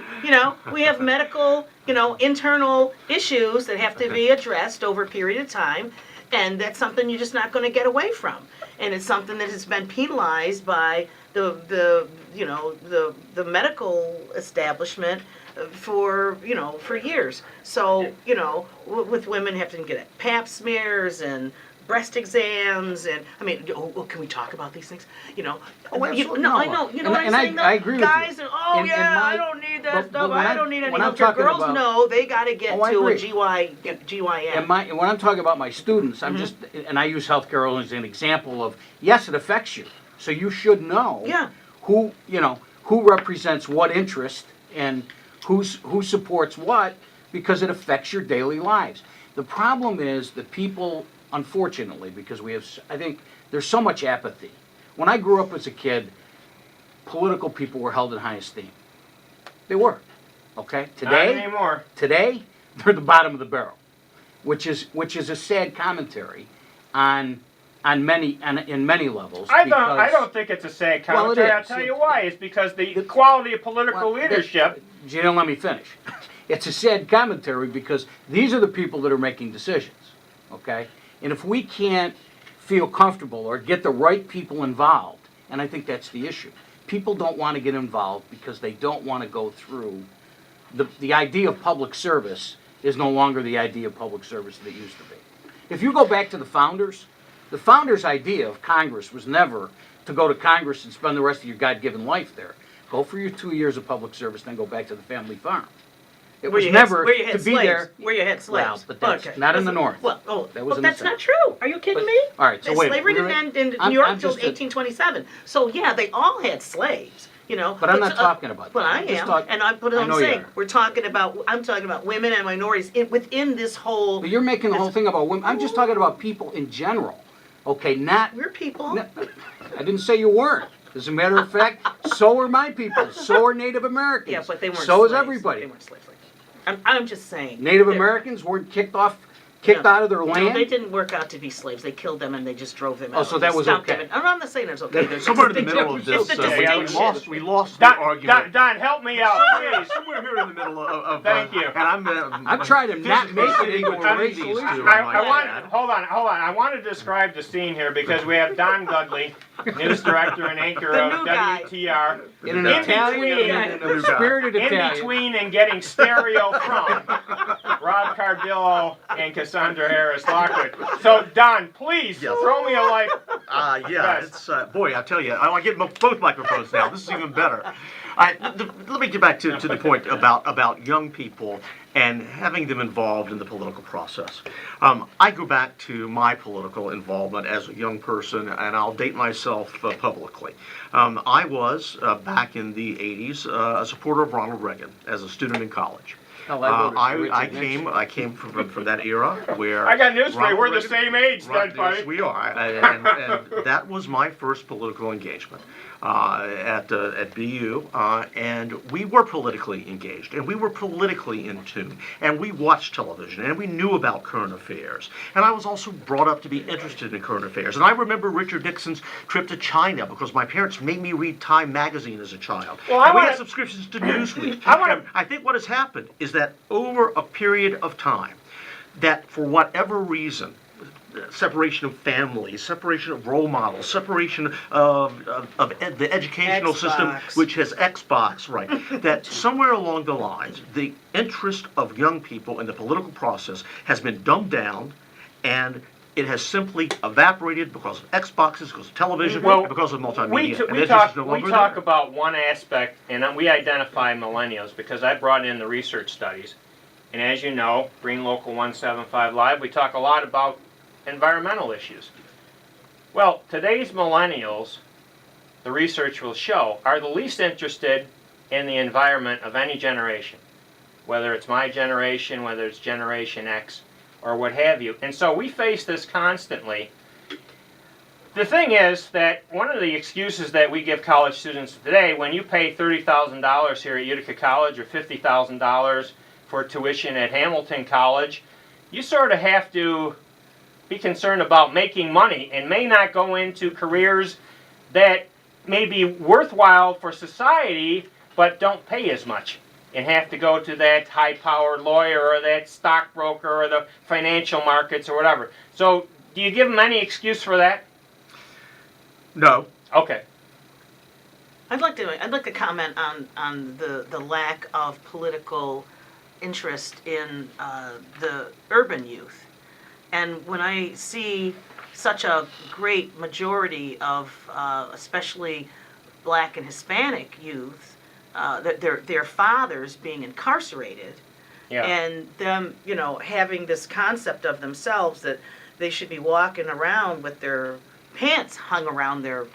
we have medical, internal issues that have to be addressed over a period of time, and that's something you're just not going to get away from. And it's something that has been penalized by the medical establishment for years. So, with women having to get pap smears and breast exams, and can we talk about these things? Absolutely. No, I know. You know what I'm saying? I agree with you. Guys, I don't need that stuff. I don't need any health care. Girls know they got to get to a GYN. And when I'm talking about my students, I'm just, and I use healthcare only as an example of, yes, it affects you. So you should know who represents what interest and who supports what, because it affects your daily lives. The problem is that people, unfortunately, because I think there's so much apathy. When I grew up as a kid, political people were held in high esteem. They were. Okay? Not anymore. Today, they're the bottom of the barrel, which is a sad commentary in many levels. I don't think it's a sad commentary. Well, I'll tell you why. It's because the quality of political leadership. You don't let me finish. It's a sad commentary because these are the people that are making decisions. Okay? And if we can't feel comfortable or get the right people involved, and I think that's the issue. People don't want to get involved because they don't want to go through the idea of public service is no longer the idea of public service that it used to be. If you go back to the founders' idea of Congress was never to go to Congress and spend the rest of your God-given life there. Go for your 2 years of public service, then go back to the family farm. It was never where you had to be slaves. there. Where you had slaves. Well, but that's Okay. not in the North. Well, That was in the that's South. not true. Are you kidding But- me? all right, so wait, Slavery didn't end in I'm New York just until a- 1827. So yeah, they all had slaves. You know, But I'm not talking about that. Well, I I'm just am, talking- and I I'm know you saying are. I'm talking about women and minorities within this whole. But you're making the whole thing about women. I'm just talking about people in general. Okay, not. We're people. No, I didn't say you weren't. As a matter of fact, so are my people. So are Native Americans. Yeah, but they weren't. So is slaves. everybody. They weren't slaves like that. I'm just saying. Native They're- Americans weren't kicked out of their No, land. they didn't work out to be slaves. They killed them and they just drove them out. Oh, so that They was stomped okay. them in. I'm not saying it's okay. There's Somewhere in the a middle of distinction. this, It's a yeah, distinction. we lost the argument. Don, help me out, please. Somewhere here in the middle of Thank you. And I'm I'm trying to not make it physically into sitting a between race these solution. two, I might want, add. hold on. I want to describe the scene here because we have Don Dudley, news director and anchor The of new guy. WTR. In an In Italian, between- in a spirited In Italian. between and getting stereo from Robert Cardillo and Cassandra Harris-Lockwood. So, Don, please Yes. throw me a light. Yeah, Yes. it's boy, I tell you, I want to get both microphones now. This is even better. Let me get back to the point about young people and having them involved in the political process. I go back to my political involvement as a young person, and I'll date myself publicly. I was, back in the 80s, a supporter of Ronald Reagan as a student in college. Hell, I voted for Richard I Nixon. came from that era where I got news for you. Ronald We're the Reagan- same age, Right, then, buddy. yes, we are, and that was my first political engagement at BU, and we were politically engaged, and we were politically in tune, and we watched television, and we knew about current affairs, and I was also brought up to be interested in current affairs, and I remember Richard Nixon's trip to China because my parents made me read Time magazine as a child. Well, I And we wanna- had subscriptions to Newsweek. I wanna- And I think what has happened is that over a period of time, that for whatever reason, separation of families, separation of role models, separation of the educational system, Xbox. which has Xbox, right, that somewhere along the lines, the interest of young people in the political process has been dumbed down, and it has simply evaporated because of Xboxes, because of television, Well, and because of multimedia. We and talk, it's just no we longer talk there. about one aspect, and we identify millennials because I brought in the research studies. And as you know, Green Local 175 Live, we talk a lot about environmental issues. Well, today's millennials, the research will show, are the least interested in the environment of any generation, whether it's my generation, whether it's Generation X, or what have you. And so we face this constantly. The thing is that one of the excuses that we give college students today, when you pay $30,000 here at Utica College or $50,000 for tuition at Hamilton College, you sort of have to be concerned about making money and may not go into careers that may be worthwhile for society but don't pay as much and have to go to that high-powered lawyer or that stockbroker or the financial markets or whatever. So do you give them any excuse for that? No. Okay. I'd like to comment on the lack of political interest in the urban youth. And when I see such a great majority of especially Black and Hispanic youth, their fathers being incarcerated, Yeah. and them, having this concept of themselves that they should be walking around with their pants hung around the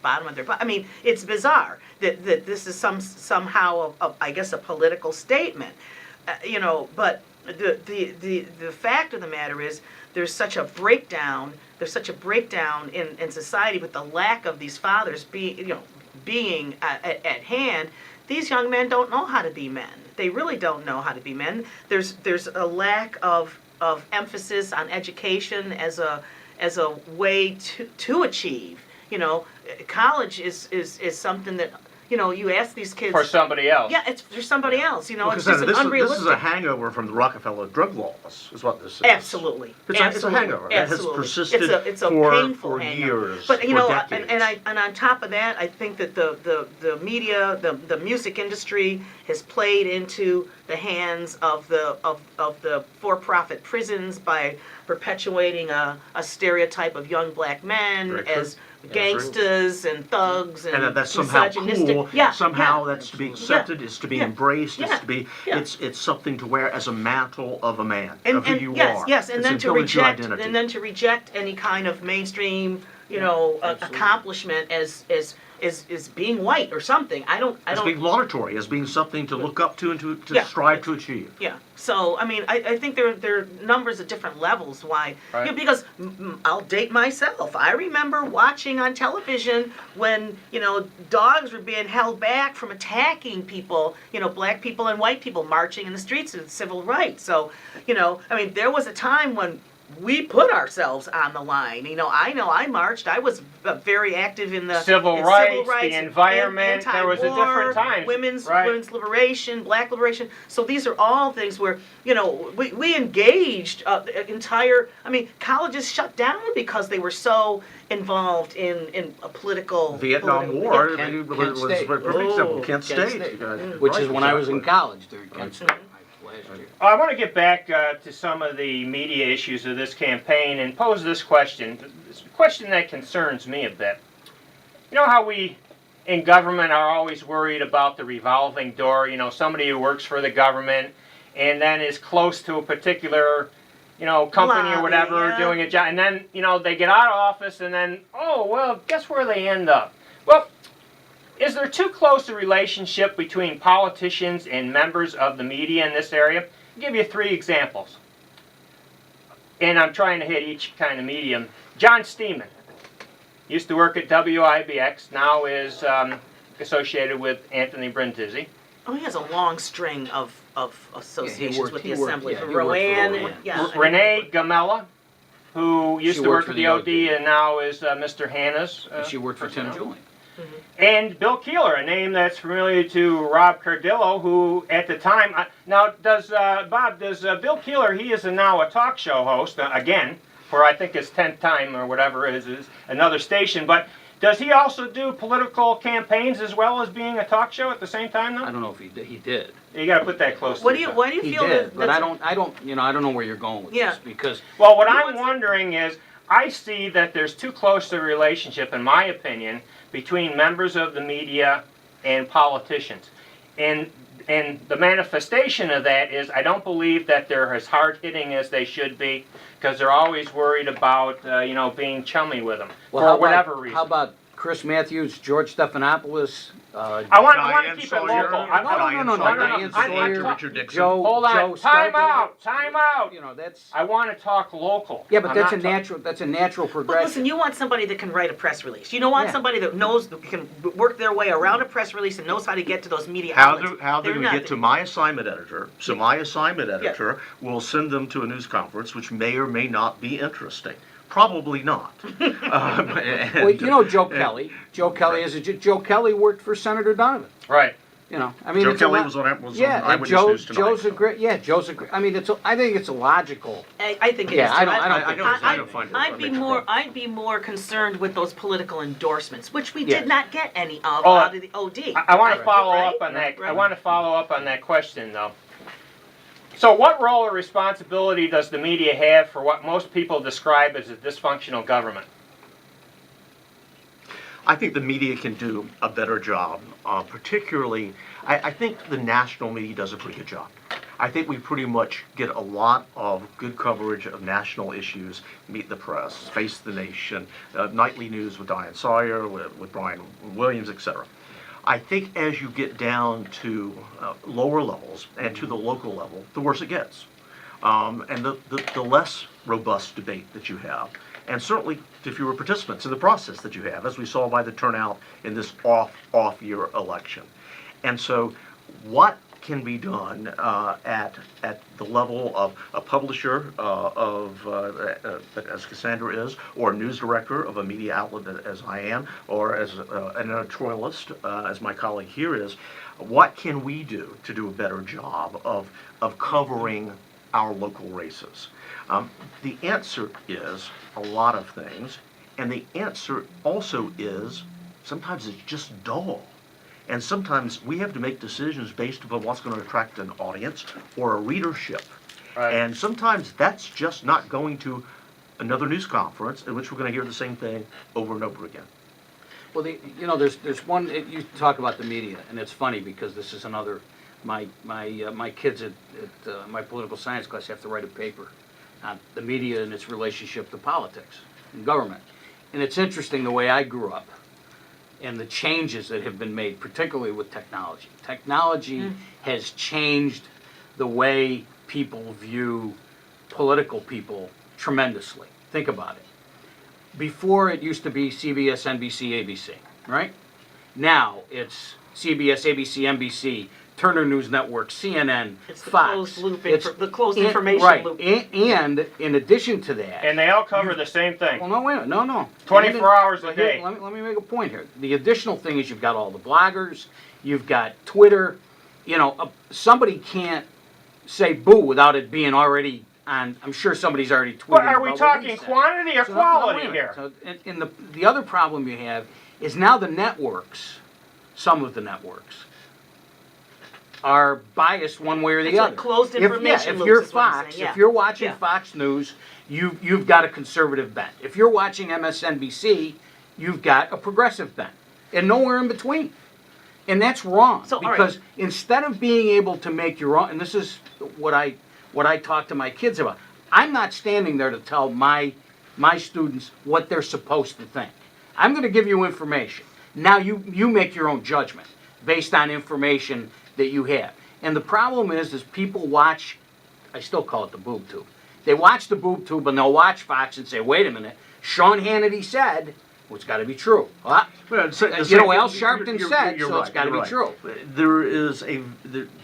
bottom of their butt. I mean, it's bizarre that this is somehow I guess a political statement, But the fact of the matter is there's such a breakdown. There's such a breakdown in society with the lack of these fathers being at hand. These young men don't know how to be men. They really don't know how to be men. There's a lack of emphasis on education as a way to achieve. College is something that you ask these kids For somebody else. Yeah, it's for somebody else. It's just Cassandra, an unrealistic. This is a hangover from the Rockefeller drug laws, is what this is. Absolutely. It's a Absolutely. hangover. It has Absolutely. persisted it's a for painful hangover. years, But for decades. and on top of that, I think that the media, the music industry has played into the hands of the for-profit prisons by perpetuating a stereotype of young black men Very true. as gangsters and thugs and And that's somehow misogynistic. cool. Yeah, Somehow yeah. that's to be accepted. It's to be embraced. Yeah. It's to be. Yeah. It's something to wear as a mantle of a man, And, of who you yes, are. yes, and It's then to building your reject, identity. and then to reject any kind of mainstream, accomplishment as being white or something. I don't. as being laudatory, as being something to look up to and to Yeah. strive to achieve. Yeah. So I mean, I think there are numbers of different levels why. Right. Because I'll date myself. I remember watching on television when dogs were being held back from attacking people. Black people and white people marching in the streets of civil rights. So I mean, there was a time when we put ourselves on the line. I know I marched. I was very active in the Civil rights, the environment, there was a anti-war, different time. Women's Right. liberation, black liberation. So these are all things where we engaged entire. I mean, colleges shut down because they were so involved in a political Vietnam War Yeah. Kent was State. a perfect example. Oh, Kent Kent State. State. Right, Which is when I was in exactly. college during Kent State last year. I want to get back to some of the media issues of this campaign and pose this question that concerns me a bit. You know how we in government are always worried about the revolving door, somebody who works for the government and then is close to a particular, company or Lobby, whatever yeah. doing a job, and then, they get out of office and then, oh, well, guess where they end up? Well, is there too close a relationship between politicians and members of the media in this area? I'll give you 3 examples. And I'm trying to hit each kind of medium. John Steeman used to work at WIBX, now is associated with Anthony Brindisi. Oh, he has a long string of associations worked- with he the worked- assembly. yeah, From he worked for Roanne, Roanne. yeah. Renee Gamella, who used She to work worked for for the the OD OD. and now is Mr. Hanna's. She worked for Tim personnel. Julian. And Bill Keeler, a name that's familiar to Rob Cardillo, who at the time, now does Bill Keeler, he is now a talk show host, again, for I think his 10th time or whatever is another station, but does he also do political campaigns as well as being a talk show at the same time I though? don't know if he did. You gotta put that close to Why do yourself. you He feel did, that? but that's- I don't know where you're going with Yeah. this because Well, what I'm what's- wondering is, I see that there's too close a relationship, in my opinion, between members of the media and politicians. And the manifestation of that is I don't believe that they're as hard-hitting as they should be because they're always worried about, being chummy with them well, for whatever reason. How about Chris Matthews, George Stephanopoulos? I want to Diane keep it Sawyer, local. Diane No, Sawyer, Diane Sawyer, Richard Dixon. Joe. Hold on. Joe Time Scarpa. out. Time out. That's I want to talk local. yeah, but I'm that's a not ta- natural. That's a natural But progression. listen, you want somebody that can write a press release. You don't want Yeah. somebody that knows, that can work their way around a press release and knows how to get to those media How outlets. do They're we not- get to my assignment editor? So my assignment editor will send them to a news conference, which may or may not be interesting. Probably not. Well, Joe Kelly. Joe Kelly Joe Kelly worked for Senator Donovan. Right. I mean, Joe it's a Kelly lot- was on Eyewitness Joe, News tonight. Joe's a so. great. Yeah, Joe's a great. I mean, I think it's a logical. I think it Yeah, is. I too. don't think find it. I'd be more. I'd be more concerned with those political endorsements, which we Yes. did not get any of Oh, out of the OD. I want to Right? follow Right? up on that. I Right. want to follow up on that question, though. So, what role or responsibility does the media have for what most people describe as a dysfunctional government? I think the media can do a better job, particularly, I think the national media does a pretty good job. I think we pretty much get a lot of good coverage of national issues, Meet the Press, Face the Nation, Nightly News with Diane Sawyer, with Brian Williams, etc. I think as you get down to lower levels and to the local level, the worse it gets. And the less robust debate that you have, and certainly the fewer participants in the process that you have, as we saw by the turnout in this off-year election. And so what can be done at the level of a publisher as Cassandra is, or a news director of a media outlet as I am, or as an editorialist as my colleague here is, what can we do to do a better job of covering our local races? The answer is a lot of things, and the answer also is sometimes it's just dull. And sometimes we have to make decisions based upon what's going to attract an audience or a readership. Right. And sometimes that's just not going to another news conference in which we're going to hear the same thing over and over again. Well, there's one, you talk about the media, and it's funny because this is another, my kids at my political science class have to write a paper on the media and its relationship to politics and government. And it's interesting the way I grew up and the changes that have been made, particularly with technology. Technology has changed the way people view political people tremendously. Think about it. Before it used to be CBS, NBC, ABC, right? Now it's CBS, ABC, NBC, Turner News Network, CNN, It's the Fox. closed loop, It's- the closed and- information right. loop. And in addition to that, And they all cover the same thing. well, no, wait a minute, no. 24 hours a But here, day. Let me make a point here. The additional thing is you've got all the bloggers, you've got Twitter. You know, somebody can't say boo without it being already on. I'm sure somebody's already tweeted. But are we about what he talking said. quantity or So, quality wait a minute. here? So, and the other problem you have is now the networks, some of the networks, are biased one way or the It's other. like closed information If loops you're is what I'm Fox, saying, yeah. if you're watching Yeah. Fox News, you've got a conservative bent. If you're watching MSNBC, you've got a progressive bent, and nowhere in between. And that's wrong, So, all right. because instead of being able to make your own, and this is what I talk to my kids about, I'm not standing there to tell my students what they're supposed to think. I'm going to give you information. Now you make your own judgment based on information that you have. And the problem is people watch, I still call it the boob tube. They watch the boob tube and they'll watch Fox and say, wait a minute, Sean Hannity said, well, it's got to be true. Well, Well, you know, Al Sharpton said, so it's got to be right. true. There is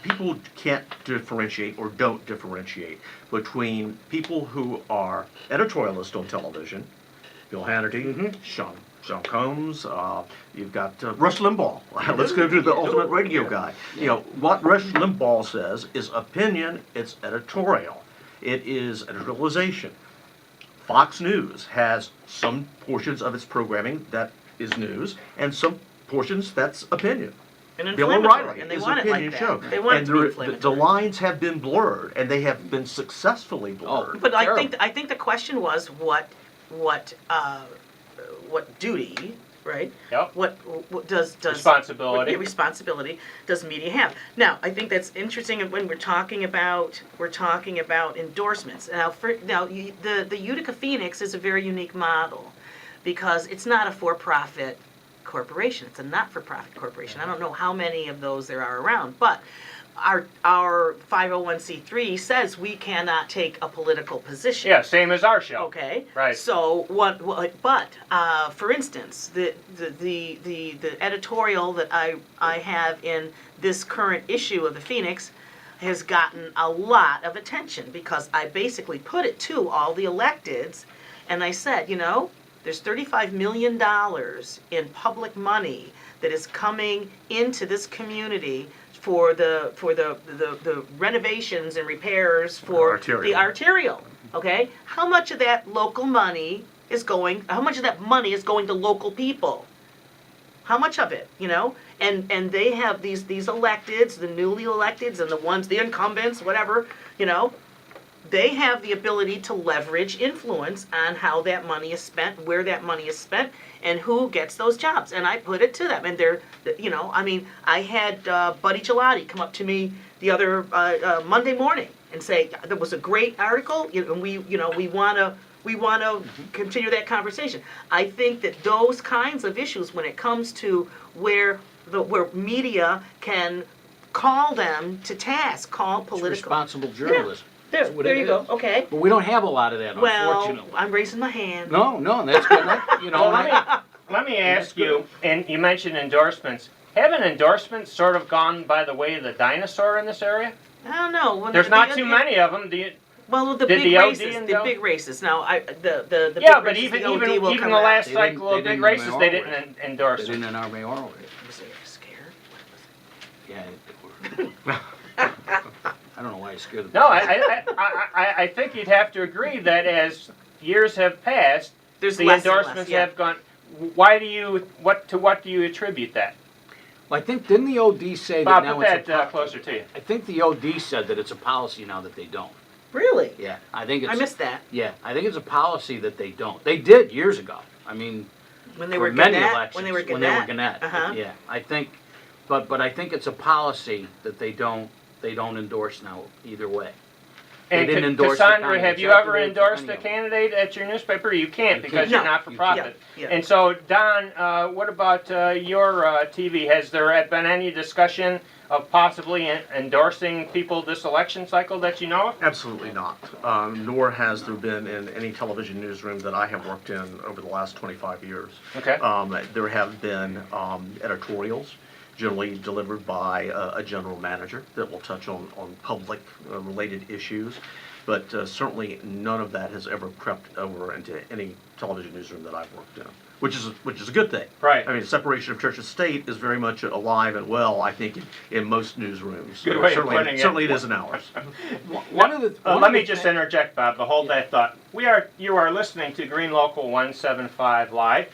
people can't differentiate or don't differentiate between people who are editorialists on television, Bill Hannity, Sean Combs, you've got Rush Limbaugh. Let's go to the ultimate radio guy. You know, what Rush Limbaugh says is opinion, it's editorial. It is editorialization. Fox News has some portions of its programming that is news, and some portions that's opinion. And Bill inflammatory, O'Reilly and they is want an it like opinion that. show. They want it And to be the inflammatory. lines have been blurred, and they have been successfully blurred. But Terrible. I think the question was what duty, right? Yep. What does Responsibility. what responsibility does media have? Now, I think that's interesting when we're talking about endorsements. Now, the Utica Phoenix is a very unique model because it's not a for-profit corporation. It's a not-for-profit corporation. I don't know how many of those there are around, but our 501c3 says we cannot take a political position. Yeah, same as our show. Okay. Right. So but for instance, the editorial that I have in this current issue of the Phoenix has gotten a lot of attention because I basically put it to all the electeds, and I said, you know, there's $35 million in public money that is coming into this community for the renovations and repairs for the arterial. Okay, how much of that local money is going? How much of that money is going to local people? How much of it? You know, and they have these electeds, the newly electeds, and the incumbents, whatever. You know, they have the ability to leverage influence on how that money is spent, where that money is spent, and who gets those jobs. And I put it to them. And they're, you know, I mean, I had Buddy Gelati come up to me the other Monday morning and say, there was a great article, and we want to continue that conversation. I think that those kinds of issues, when it comes to where media can call them to task, call It's political. responsible journalism. That's what There it you go. is. Okay. But we don't have a lot of that, Well, unfortunately. I'm raising my hand. No, that's good. You know, Well, let me ask you, and you mentioned endorsements. Haven't endorsements sort of gone by the way of the dinosaur in this area? I don't know. When There's not too many of them. Do you? Well, the Did big the OD races, the indulge? big races. Now, the Yeah, big but races, even the OD will even come the out. last They didn't- cycle of they big didn't races, they always. didn't endorse they it. didn't in our mayoral race. Was it scared? Yeah. I don't know why you're scared of No, I think you'd have to agree that as years have passed, There's the less and less, endorsements yeah. have gone. What do you attribute that? Well, I think, didn't the OD say Bob, that now put it's that closer to you. I think the OD said that it's a policy now that they don't. Really? Yeah, I think it's. I missed that. Yeah, I think it's a policy that they don't. They did years ago. I mean, When they for were many Gannett? elections. When they were When they were Gannett. Gannett. Uh-huh. Yeah, I think, but I think it's a policy that they don't endorse now either way. They And didn't endorse the Cassandra, county have you ever executive or endorsed any a of them. candidate at your newspaper? You can't You because can't. you're No. not for profit. Yeah. And so, Don, what about your TV? Has there been any discussion of possibly endorsing people this election cycle that you know of? Absolutely not. Nor has there been in any television newsroom that I have worked in over the last 25 years. Okay. There have been editorials generally delivered by a general manager that will touch on public related issues. But certainly none of that has ever crept over into any television newsroom that I've worked in, which is a good thing. Right. I mean, separation of church and state is very much alive and well, I think, in most newsrooms. Good way of certainly, putting it. certainly it is in ours. One of the. Let me just interject, Bob, to hold that thought. You are listening to Green Local 175 Live,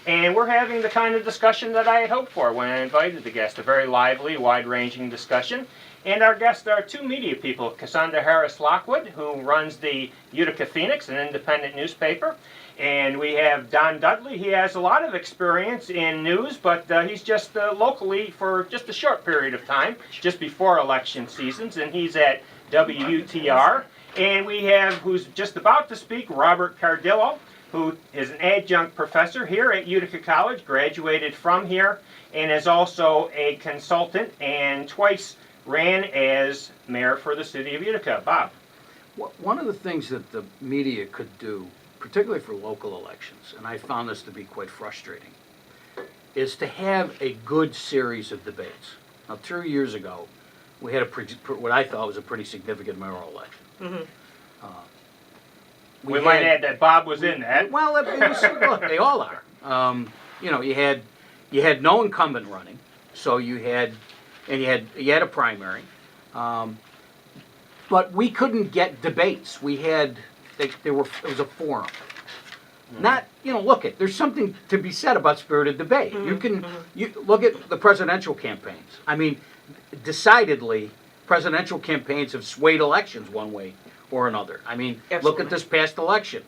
and we're having the kind of discussion that I had hoped for when I invited the guest, a very lively, wide-ranging discussion. And our guests are two media people, Cassandra Harris-Lockwood, who runs the Utica Phoenix, an independent newspaper. And we have Don Dudley. He has a lot of experience in news, but he's just locally for just a short period of time, just before election seasons, and he's at WUTR. And we have, who's just about to speak, Robert Cardillo, who is an adjunct professor here at Utica College, graduated from here, and is also a consultant, and twice ran as mayor for the city of Utica. Bob. One of the things that the media could do, particularly for local elections, and I found this to be quite frustrating, is to have a good series of debates. Now, 2 years ago, we had what I thought was a pretty significant mayoral election. Mm-hmm. We might add that Bob was in that. Well, it was, look, they all are. You know, you had no incumbent running, so you had a primary, but we couldn't get debates. It was a forum. Not, look there's something to be said about spirited debate. You look at the presidential campaigns. I mean, decidedly, presidential campaigns have swayed elections one way or another. I mean, Absolutely. look at this past election.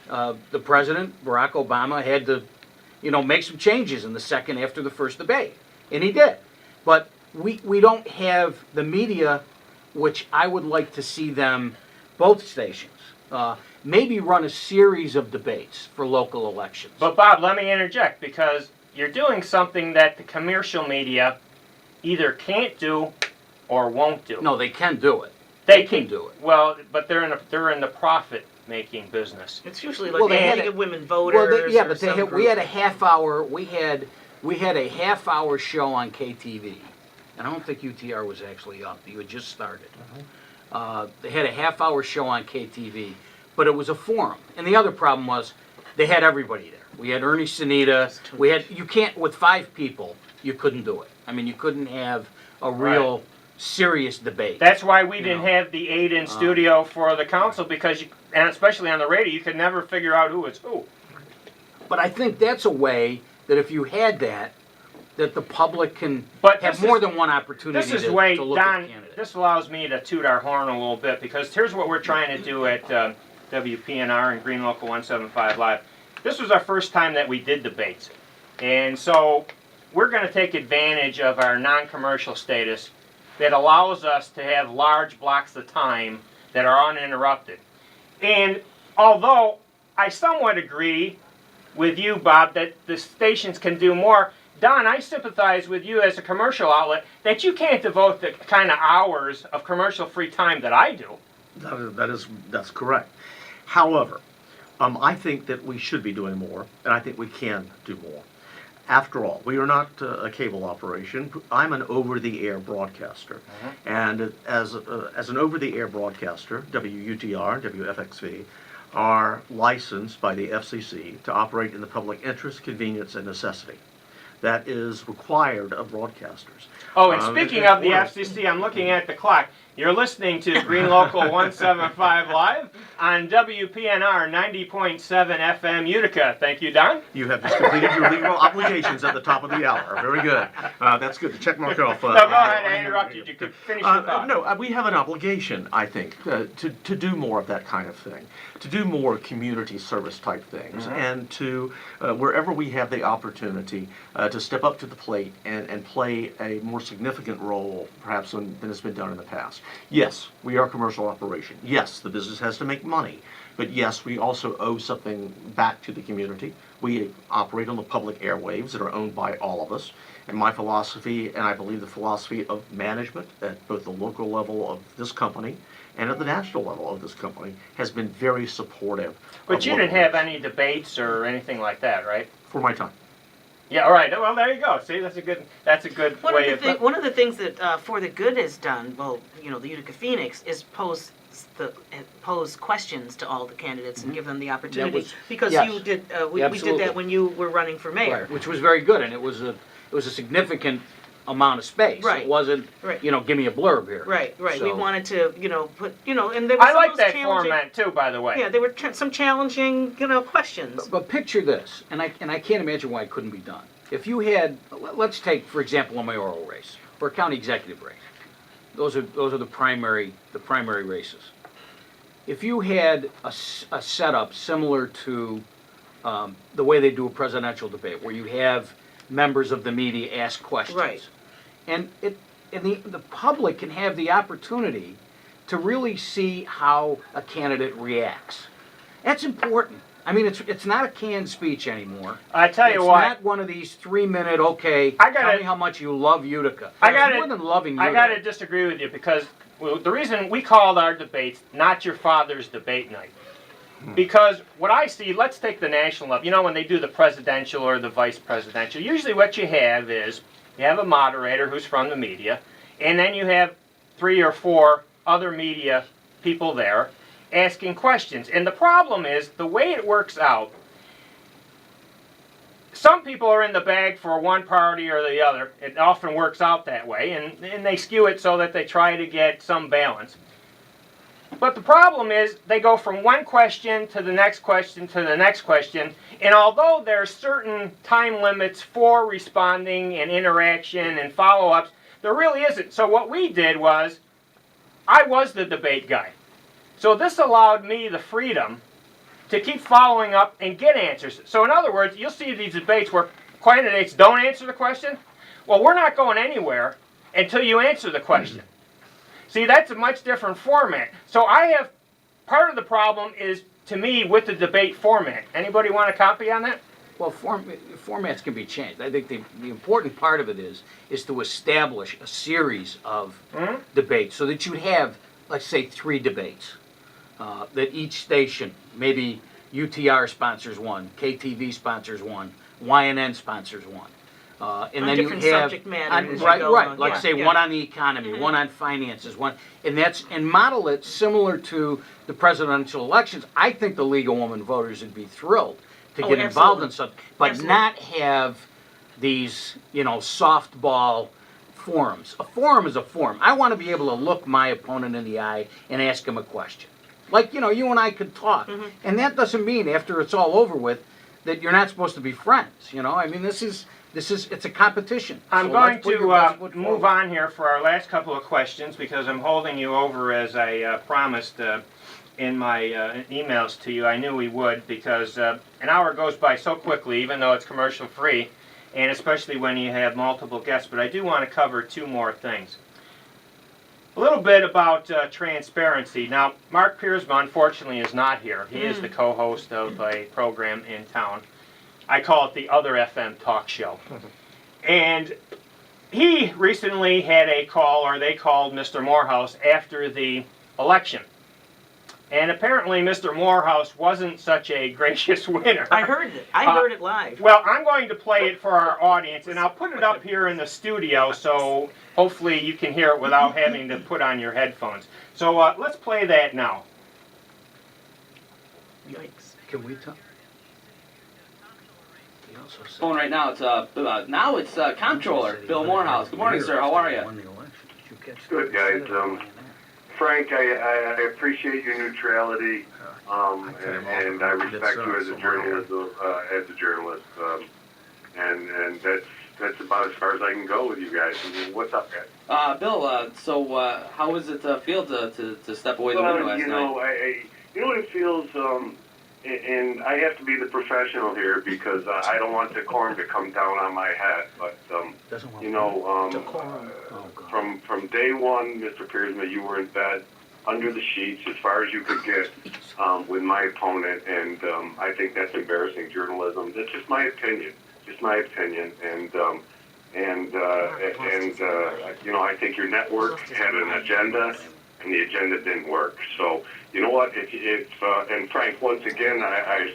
The president, Barack Obama, had to, make some changes in the second after the first debate, and he did. But we don't have the media, which I would like to see them, both stations, maybe run a series of debates for local elections. But Bob, let me interject, because you're doing something that the commercial media either can't do or won't do. No, they can do it. They can do it. Well, but they're in the profit-making business. It's usually like Well, the they had League a- of Women Voters. Yeah, or but some we group. had a half hour. We had a half hour show on KTV, and I don't think UTR was actually up. You had just started. They had a half hour show on KTV, but it was a forum. And the other problem was they had everybody there. We had Ernie Sunita. You can't, with 5 people, you couldn't do it. I mean, you couldn't have a real serious debate. That's why we didn't know. have the 8 in studio for the council, because and especially on the radio, you could never figure out who was who. But I think that's a way that if you had that the public can But have this more is- than one opportunity This is to way, look Don, at candidates. this allows me to toot our horn a little bit, because here's what we're trying to do at WPNR and Green Local 175 Live. This was our first time that we did debates. And so we're going to take advantage of our non-commercial status that allows us to have large blocks of time that are uninterrupted. And although I somewhat agree with you, Bob, that the stations can do more, Don, I sympathize with you as a commercial outlet that you can't devote the kind of hours of commercial-free time that I do. That's correct. However, I think that we should be doing more, and I think we can do more. After all, we are not a cable operation. I'm an over-the-air broadcaster, and as an over-the-air broadcaster, WUTR, WFXV, are licensed by the FCC to operate in the public interest, convenience, and necessity. that is required of broadcasters. Oh, and speaking of the Well, FCC, I'm looking at the clock. You're listening to Green Local 175 Live on WPNR 90.7 FM Utica. Thank you, Don. You have just completed your legal obligations at the top of the hour. Very good. That's good. The check mark off. No, go ahead. I interrupted you. Could finish your thought. No, we have an obligation, I think, to do more of that kind of thing, to do more community service type things, and to, wherever we have the opportunity, to step up to the plate and play a more significant role, perhaps, than has been done in the past. Yes, we are a commercial operation. Yes, the business has to make money. But yes, we also owe something back to the community. We operate on the public airwaves that are owned by all of us. And my philosophy, and I believe the philosophy of management at both the local level of this company and at the national level of this company, has been very supportive. But you didn't have any debates or anything like that, right? For my time. Yeah, all right. Well, there you go. See, that's a good way of... One of the things that For the Good has done, well, you know, the Utica Phoenix, is pose questions to all the candidates and give them the opportunity. Because yes. you did, we did Absolutely. that when you were running for mayor. Right, which was very good, and it was a significant amount of space. Right. It wasn't, Right. you know, give me a blurb here. Right. We So- wanted to, you know, put, you know, and there was I some like of those that challenging- format, too, by the way. Yeah, there were some challenging, you know, questions. But picture this, and I can't imagine why it couldn't be done. If you had, let's take, for example, a mayoral race or a county executive race. Those are the primary races. If you had a setup similar to the way they do a presidential debate, where you have members of the media ask questions, Right. and the public can have the opportunity to really see how a candidate reacts. That's important. I mean, it's not a canned speech anymore. I tell you It's what. not one of these 3-minute, okay, I gotta- tell me how much you love Utica. I It's gotta- more than loving Utica. I got to disagree with you because the reason we called our debates Not Your Father's Debate Night. Because what I see, let's take the national level. You know, when they do the presidential or the vice presidential, usually what you have is you have a moderator who's from the media, and then you have 3 or 4 other media people there asking questions. And the problem is, the way it works out, some people are in the bag for one party or the other. It often works out that way, and they skew it so that they try to get some balance. But the problem is, they go from one question to the next question to the next question, and although there are certain time limits for responding and interaction and follow-ups, there really isn't. So what we did was, I was the debate guy. So this allowed me the freedom to keep following up and get answers. So in other words, you'll see these debates where candidates don't answer the question. Well, we're not going anywhere until you answer the question. See, that's a much different format. So part of the problem is, to me, with the debate format. Anybody want a copy on that? Well, formats can be changed. I think the important part of it is to establish a series of debates so that you have, let's say, 3 debates. That each station, maybe UTR sponsors one, KTV sponsors one, YNN sponsors one. And On then you different have subject matter as you right, go right. on. Like Yeah, say yeah. one on the economy, one on finances, one, and model it similar to the presidential elections. I think the League of Women Voters would be thrilled to Oh, get involved absolutely. in something, but Absolutely. not have these, you know, softball forums. A forum is a forum. I want to be able to look my opponent in the eye and ask him a question. Like, you know, you and I could talk. And that doesn't mean after it's all over with that you're not supposed to be friends, you know? I mean, it's a competition. I'm So going let's put your best foot to move forward. on here for our last couple of questions because I'm holding you over as I promised in my emails to you. I knew we would because an hour goes by so quickly, even though it's commercial free, and especially when you have multiple guests. But I do want to cover 2 more things. A little bit about transparency. Now, Mark Piersma, unfortunately, is not here. He is the co-host of a program in town. I call it the Other FM Talk Show. And he recently had a call, or they called Mr. Morehouse after the election. And apparently Mr. Morehouse wasn't such a gracious winner. I heard it. I heard it live. Well, I'm going to play it for our audience, and I'll put it up here in the studio so hopefully you can hear it without having to put on your headphones. So let's play that now. Yikes. Can we talk? Yeah. phone right now. It's now it's Comptroller Bill Morehouse. Good morning, sir. How are you? Good, guys. Frank, I appreciate your neutrality, and I respect you as a journalist, and that's about as far as I can go with you guys. I mean, what's up, guys? Bill. So how was it feel to step away the window last night? You know what it feels. And I have to be the professional here because I don't want decorum to come down on my head. But from day one, Mr. Piersma, you were in bed under the sheets as far as you could get with my opponent, and I think that's embarrassing journalism. That's just my opinion. I think your network had an agenda, and the agenda didn't work. So, you know what? And Frank, once again, I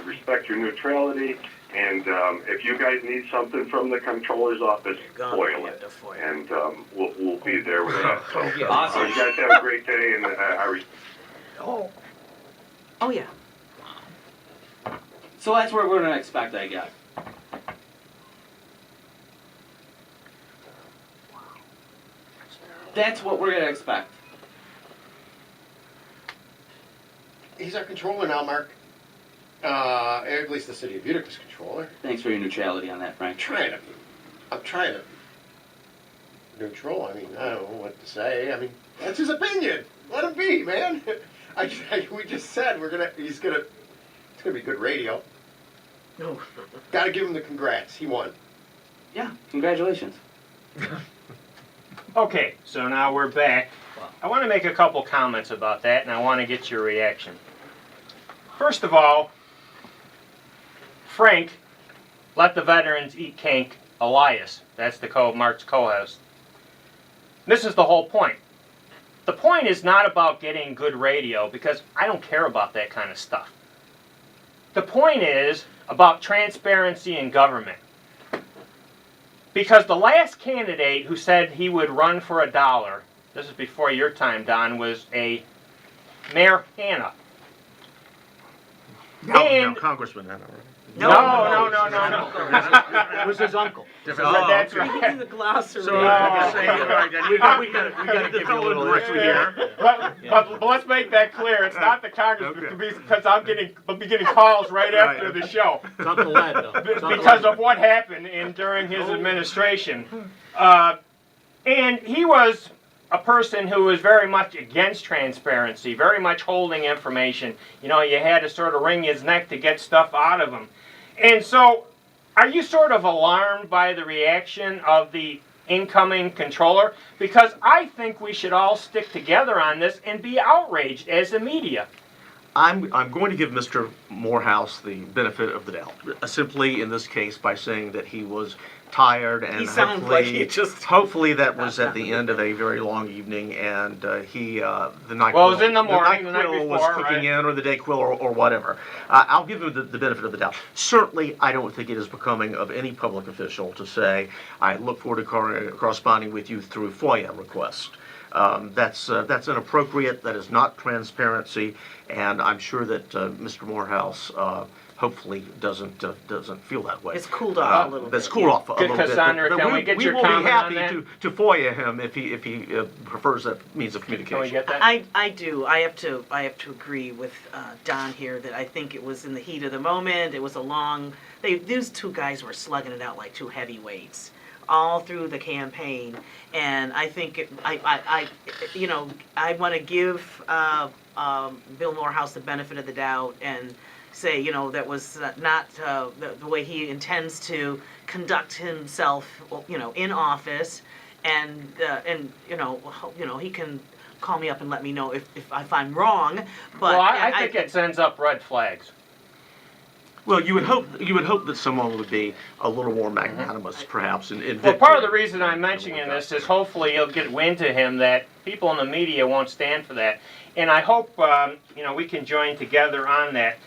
respect your neutrality, and if you guys need something from the controller's office, foil it, and we'll be there with that. So, Awesome. you guys have a great day, and Oh yeah. So that's what we're gonna expect, I guess. That's what we're gonna expect. He's our controller now, Mark. At least the city of Utica's controller. Thanks for your neutrality on that, Frank. I'm trying to neutral. I mean, I don't know what to say. I mean, that's his opinion. Let him be, man. We just said it's gonna be good radio. No. Gotta give him the congrats. He won. Yeah, congratulations. Okay, so now we're back. I want to make a couple comments about that, and I want to get your reaction. First of all, Frank let the veterans eat cake, Elias. That's the Mark's co-host. This is the whole point. The point is not about getting good radio, because I don't care about that kind of stuff. The point is about transparency in government. Because the last candidate who said he would run for $1, this is before your time, Don, was a Mayor Hanna. No, Congressman Hanna. No. It was his uncle. That's We right. can do the glossary. So we gotta give you a little history here. But let's make that clear. It's not the congressman, because I'll be getting calls right after the show. It's Uncle Ed, though. It's Uncle Because Ed. of what happened during his administration. And he was a person who was very much against transparency, very much holding information. You know, you had to sort of wring his neck to get stuff out of him. And so, are you sort of alarmed by the reaction of the incoming controller? Because I think we should all stick together on this and be outraged as the media. I'm going to give Mr. Morehouse the benefit of the doubt, simply in this case by saying that he was tired, and He sounds like he hopefully that was at the end of a very long evening, and the night Well, it was in the morning, the night NyQuil was before, cooking right? in, or the DayQuil, or whatever. I'll give him the benefit of the doubt. Certainly, I don't think it is becoming of any public official to say, I look forward to corresponding with you through FOIA request. That's inappropriate. That is not transparency, and I'm sure that Mr. Morehouse hopefully doesn't feel that way. It's cooled off a little bit. It's cooled off a little bit. Cassandra, but can we get your comment on that? We will be happy to FOIA him if he prefers that means of communication. Can we get that? I do. I have to agree with Don here that I think it was in the heat of the moment. It was a long. These two guys were slugging it out like two heavyweights all through the campaign, and I think I want to give Bill Morehouse the benefit of the doubt and say, that was not the way he intends to conduct himself, in office, and he can call me up and let me know if I'm wrong. But Well, I think it sends up red flags. Well, you would hope that someone would be a little more magnanimous, perhaps. Well, part of the reason I'm mentioning this is hopefully you'll get wind to him that people in the media won't stand for that, and I hope we can join together on that.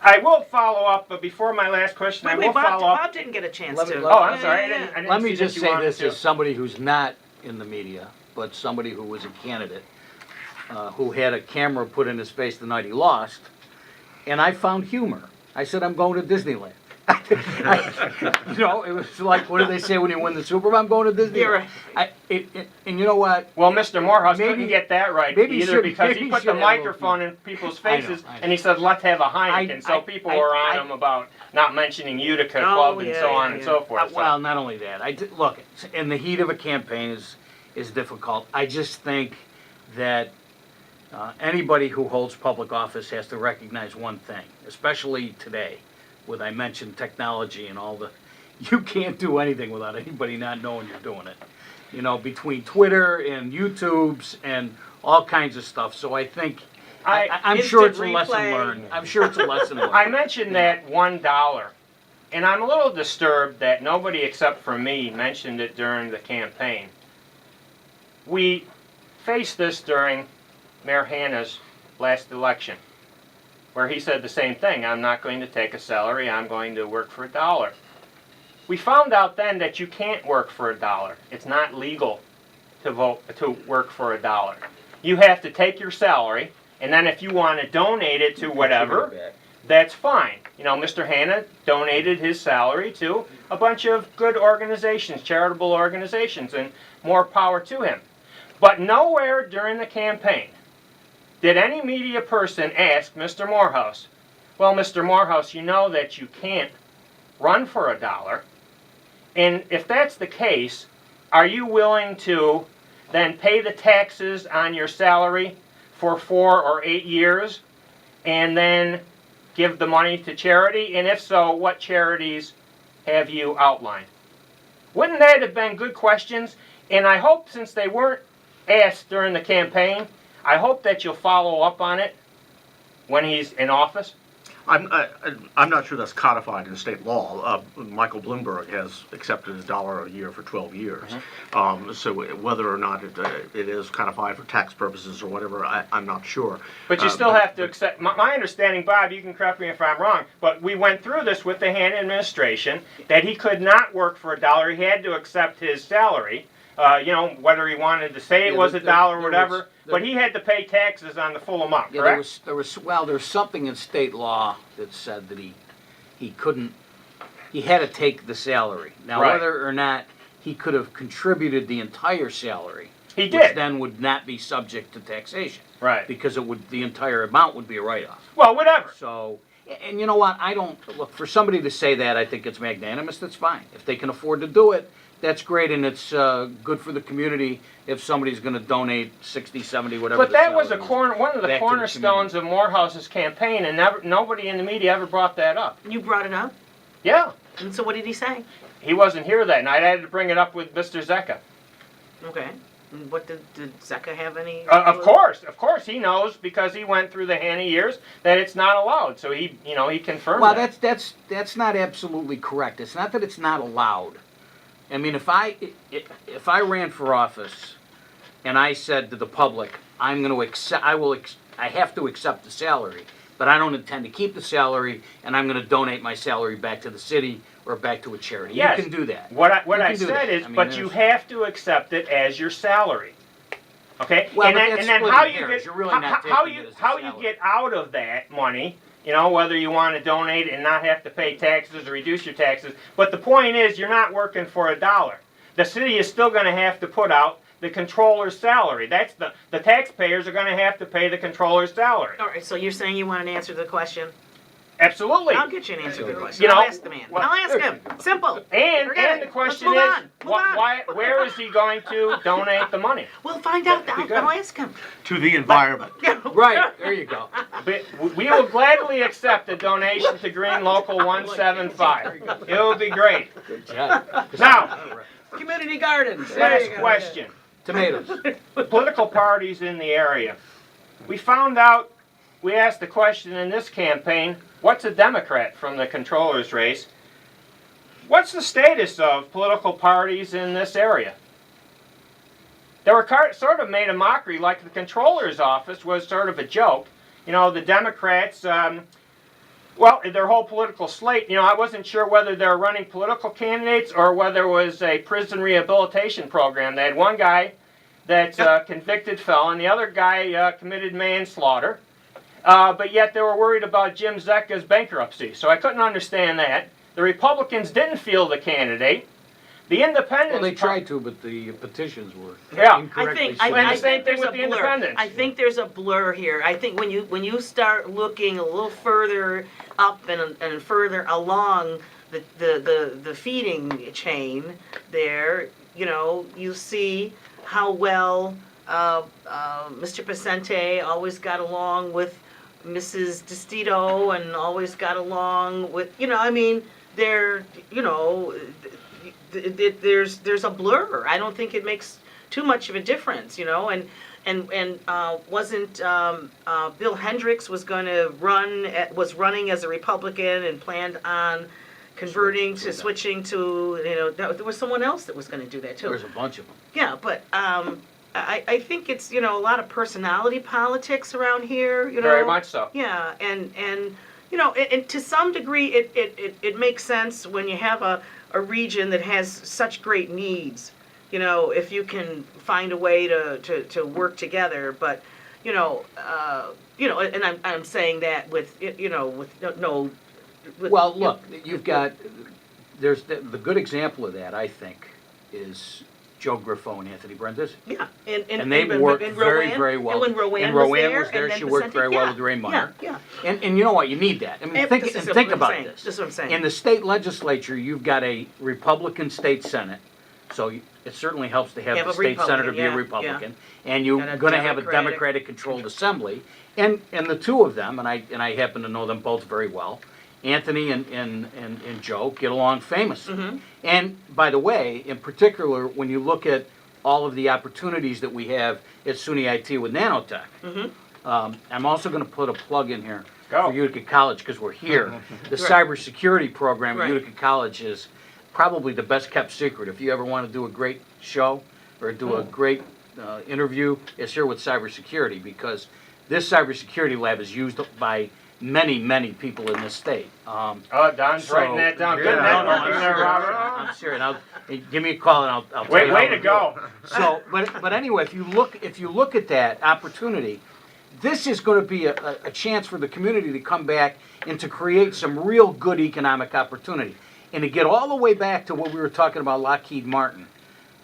I will follow up, but before my last question, I will follow up. Bob didn't get a chance to. Oh, I'm sorry. I didn't Let me see just that you say wanted this to. as somebody who's not in the media, but somebody who was a candidate, who had a camera put in his face the night he lost, and I found humor. I said, I'm going to Disneyland. You know, it was like, what do they say when you win the Super Bowl? I'm going to Disney. You're right. And you know what? Well, Mr. Morehouse Maybe- couldn't get that right maybe either should- because maybe he put should the have a little microphone in people's I know, faces I know. and he said, let's have a Heineken. So people were on him about not mentioning Utica Club and yeah, so on yeah, and yeah. so forth. So- Well, not only that, look, in the heat of a campaign is difficult. I just think that anybody who holds public office has to recognize one thing, especially today, with I mentioned technology and all the, you can't do anything without anybody not knowing you're doing it. You know, between Twitter and YouTubes and all kinds of stuff. So I think, I'm sure it's a Instant lesson replay. learned. I'm sure it's a lesson learned. I mentioned that $1, and I'm a little disturbed that nobody except for me mentioned it during the campaign. We faced this during Mayor Hanna's last election, where he said the same thing. I'm not going to take a salary, I'm going to work for $1. We found out then that you can't work for $1. It's not legal to work for $1. You have to take your salary, and then if you want to donate it to whatever, that's fine. You know, Mr. Hanna donated his salary to a bunch of good organizations, charitable organizations, and more power to him. But nowhere during the campaign did any media person ask Mr. Morehouse, well, Mr. Morehouse, you know that you can't run for $1. And if that's the case, are you willing to then pay the taxes on your salary for 4 or 8 years and then give the money to charity? And if so, what charities have you outlined? Wouldn't that have been good questions? And I hope, since they weren't asked during the campaign, I hope that you'll follow up on it when he's in office. I'm not sure that's codified in state law. Michael Bloomberg has accepted $1 a year for 12 years. So whether or not it is codified for tax purposes or whatever, I'm not sure. But you still have to accept, my understanding, Bob, you can correct me if I'm wrong, but we went through this with the Hanna administration, that he could not work for $1. He had to accept his salary. You know, whether he wanted to say it was $1 or whatever, but he had to pay taxes on the full amount, Yeah, correct? there's something in state law that said that he couldn't, he had to take the salary. Now, Right. whether or not he could have contributed the entire salary, He which did. then would not be subject to taxation, Right. because the entire amount would be a write-off. Well, whatever. So, and you know what, look, for somebody to say that, I think it's magnanimous, that's fine. If they can afford to do it, that's great, and it's good for the community if somebody's going to donate 60, 70, whatever. But the that was salary is. one of the back to the cornerstones of Morehouse's campaign, and nobody in the media ever brought that up. You brought it up, Yeah. and so what did he say? He wasn't here that night. I had to bring it up with Mr. Zecca. Okay. And what did Zecca have any? Of course, he knows because he went through the Hanna years that it's not allowed. So he confirmed Well, that. that's not absolutely correct. It's not that it's not allowed. I mean, if I ran for office and I said to the public, I'm going to accept, I have to accept the salary, but I don't intend to keep the salary, and I'm going to donate my salary back to the city or back to a charity. Yes. You can do that. What You I can do said that. is, I mean, but you have to accept it as your salary. Okay? Well, and but then, that's and then splitting how you hairs. get You're really not how taking you it as a how you salary. get out of that money, you know, whether you want to donate and not have to pay taxes or reduce your taxes. But the point is, you're not working for $1. The city is still going to have to put out the controller's salary. That's the taxpayers are going to have to pay the controller's salary. All right, so you're saying you want an answer to the question? Absolutely. I'll get you an answer to the question. You know, I'll ask the man. well, I'll ask him. Simple. And Forget the it. question Let's move is, on. Move on. where is he going to donate the money? We'll find out. That'd be good. I'll ask him. To the environment. Right, there you go. But we will gladly accept a donation to Green Local 175. It will be great. Good job. Now, Community gardens. There last you go. question. Tomatoes. Political parties in the area. We found out, we asked the question in this campaign, what's a Democrat from the controller's race? What's the status of political parties in this area? They were sort of made a mockery, like the controller's office was sort of a joke. You know, the Democrats, well, their whole political slate, you know, I wasn't sure whether they were running political candidates or whether it was a prison rehabilitation program. They had one guy that's a convicted felon, the other guy committed manslaughter, but yet they were worried about Jim Zecca's bankruptcy. So I couldn't understand that. The Republicans didn't field a candidate. The Independents. Well, they tried to, but the petitions were Yeah. incorrectly I And the submitted. same think thing there's with a the blur. Independents. I think there's a blur here. I think when you start looking a little further up and further along the feeding chain there, you know, you see how well Mr. Pacente always got along with Mrs. DeStito and always got along with, you know, I mean, they're, you know, there's a blur. I don't think it makes too much of a difference, you know, and wasn't Bill Hendricks was running as a Republican and planned on converting to switching to, you know, there was someone else that was going to do that too. There's a bunch of them. Yeah, but I think it's, you know, a lot of personality politics around here, you know. Very much so. Yeah, and you know, and to some degree, it makes sense when you have a region that has such great needs. You know, if you can find a way to work together, but you know, and I'm saying that with, you know, with no. With, Well, look, you've got, there's the good example of that, I think, is Joe Griffo and Anthony Brendis. Yeah, And they worked very, very well. And when Rowan And was Rowan there, was there, and then she worked very well with Ray yeah, Munner. yeah. And you know what, you need that. I mean, And think this is think what I'm about saying. this. This is what I'm saying. In the state legislature, you've got a Republican state senate, so it certainly helps to have Have the a state senator be a Republican, yeah, Republican. And you're And a going to have a Democratic- Democratic-controlled assembly. And the two of them, and I happen to know them both very well, Anthony and Joe get along famously. Mhm. And by the way, in particular, when you look at all of the opportunities that we have at SUNY IT with nanotech, I'm also going to put a plug in here Go. for Utica College because we're here. The Right. cybersecurity program at Right. Utica College is probably the best kept secret. If you ever want to do a great show or do a great interview, it's here with cybersecurity because this cybersecurity lab is used by many, many people in this state. Oh, Don's So- writing that down. Good Yeah, No, no, networking I'm there, serious. Robert. I'm serious. Give me a call and I'll tell Way, you way how to do go. it. So, but anyway, if you look at that opportunity, this is going to be a chance for the community to come back and to create some real good economic opportunity. And to get all the way back to what we were talking about Lockheed Martin.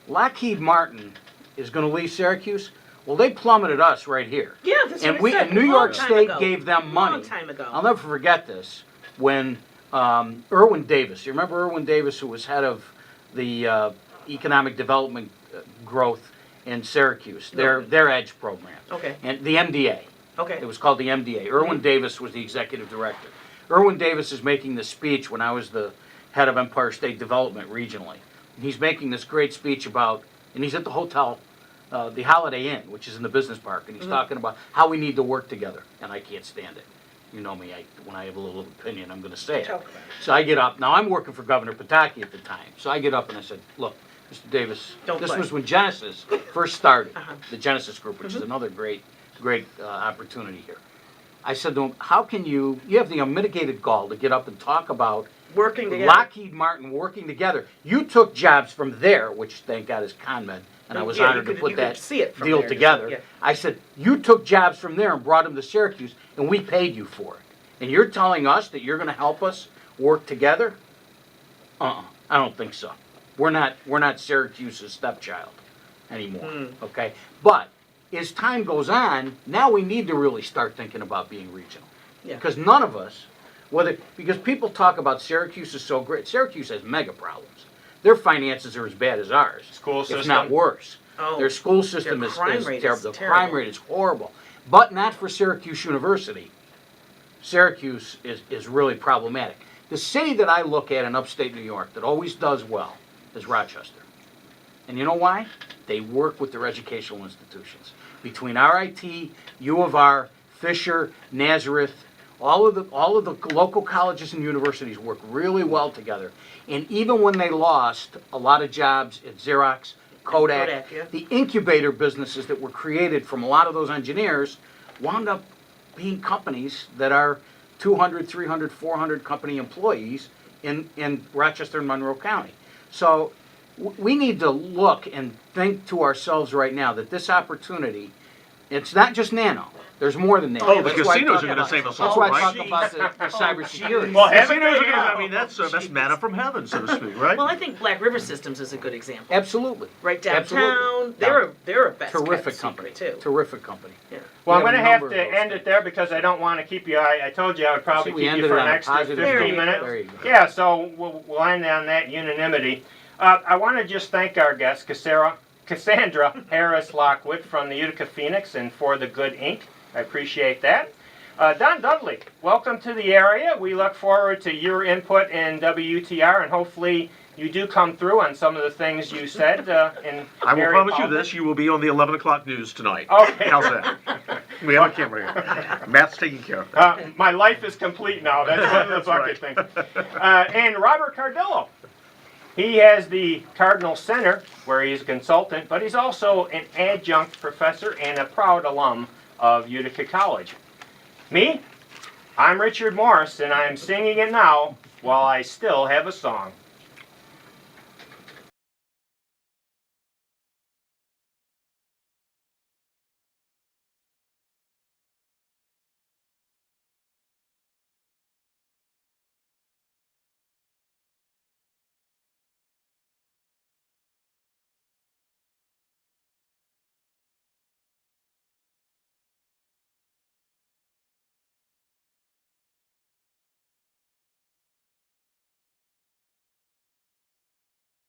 Lockheed Martin is going to leave Syracuse. Well, they plummeted us right here. Yeah, that's And what I said. and New Long York time State ago. gave them money. Long time ago. I'll never forget this. When Irwin Davis, you remember Irwin Davis, who was head of the economic development growth in Syracuse, their EDGE program, Okay. and the MDA. Okay. It was called the MDA. Irwin Davis was the executive director. Irwin Davis is making this speech when I was the head of Empire State Development regionally. And he's making this great speech about, and he's at the hotel, the Holiday Inn, which is in the business park, and he's talking about how we need to work together. And I can't stand it. You know me, when I have a little opinion, I'm going to say it. Talk about it. So I get up. Now, I'm working for Governor Pataki at the time. So I get up and I said, look, Mr. Davis, Don't this play. was when Genesis first started, Uh-huh. the Genesis Group, which is another great opportunity here. I said to him, how can you have the unmitigated gall to get up and talk about Working together. Lockheed Martin working together? You took jobs from there, which thank God is ConMed, and I was Yeah, you honored to could- put you could that see it from deal there, just together. like- yeah. I said, you took jobs from there and brought them to Syracuse, and we paid you for it. And you're telling us that you're going to help us work together? I don't think so. We're not Syracuse's stepchild anymore. Okay, but as time goes on, now we need to really start thinking about being regional. Yeah. Because none of us, because people talk about Syracuse is so great. Syracuse has mega problems. Their finances are as bad as ours, School if system. not worse. Oh, Their school system their is crime rate is terrible. The terrible. crime rate is horrible, but not for Syracuse University. Syracuse is really problematic. The city that I look at in upstate New York that always does well is Rochester. And you know why? They work with their educational institutions. Between RIT, U of R, Fisher, Nazareth, all of the local colleges and universities work really well together. And even when they lost a lot of jobs at Xerox, Kodak, yeah. the incubator businesses that were created from a lot of those engineers wound up being companies that are 200, 300, 400 company employees in Rochester and Monroe County. So we need to look and think to ourselves right now that this opportunity, it's not just nano. There's more than that. Oh, the That's why I casinos talk are gonna about- save us That's all, why I right? talk about the cybersecurity. Well, Casinos heaven are may gonna, help. I mean, that's manna from heaven, so to speak, right? Well, I think Black River Systems is a good example. Absolutely. Right Absolutely. downtown, they're a best Terrific kept company, secret too. terrific company. Well, I'm We going to a have number to of those end it things. there because I don't want to keep you. I told you I would probably See, we keep you ended for it an on a extra positive 15 note. minutes. There you go. Yeah, so we'll end on that unanimity. I want to just thank our guest, Cassandra Harris-Lockwood from the Utica Phoenix and For the Good Inc. I appreciate that. Don Dudley, welcome to the area. We look forward to your input in WUTR, and hopefully you do come through on some of the things you said. I will promise you this, you will be on the 11 o'clock news tonight. Okay. How's that? We have a camera here. Matt's taking care of that. My life is complete now. That's what the That's bucket right. thinks. And Robert Cardillo. He has the Cardinal Center, where he's a consultant, but he's also an adjunct professor and a proud alum of Utica College. Me? I'm Richard Morris, and I'm singing it now while I still have a song.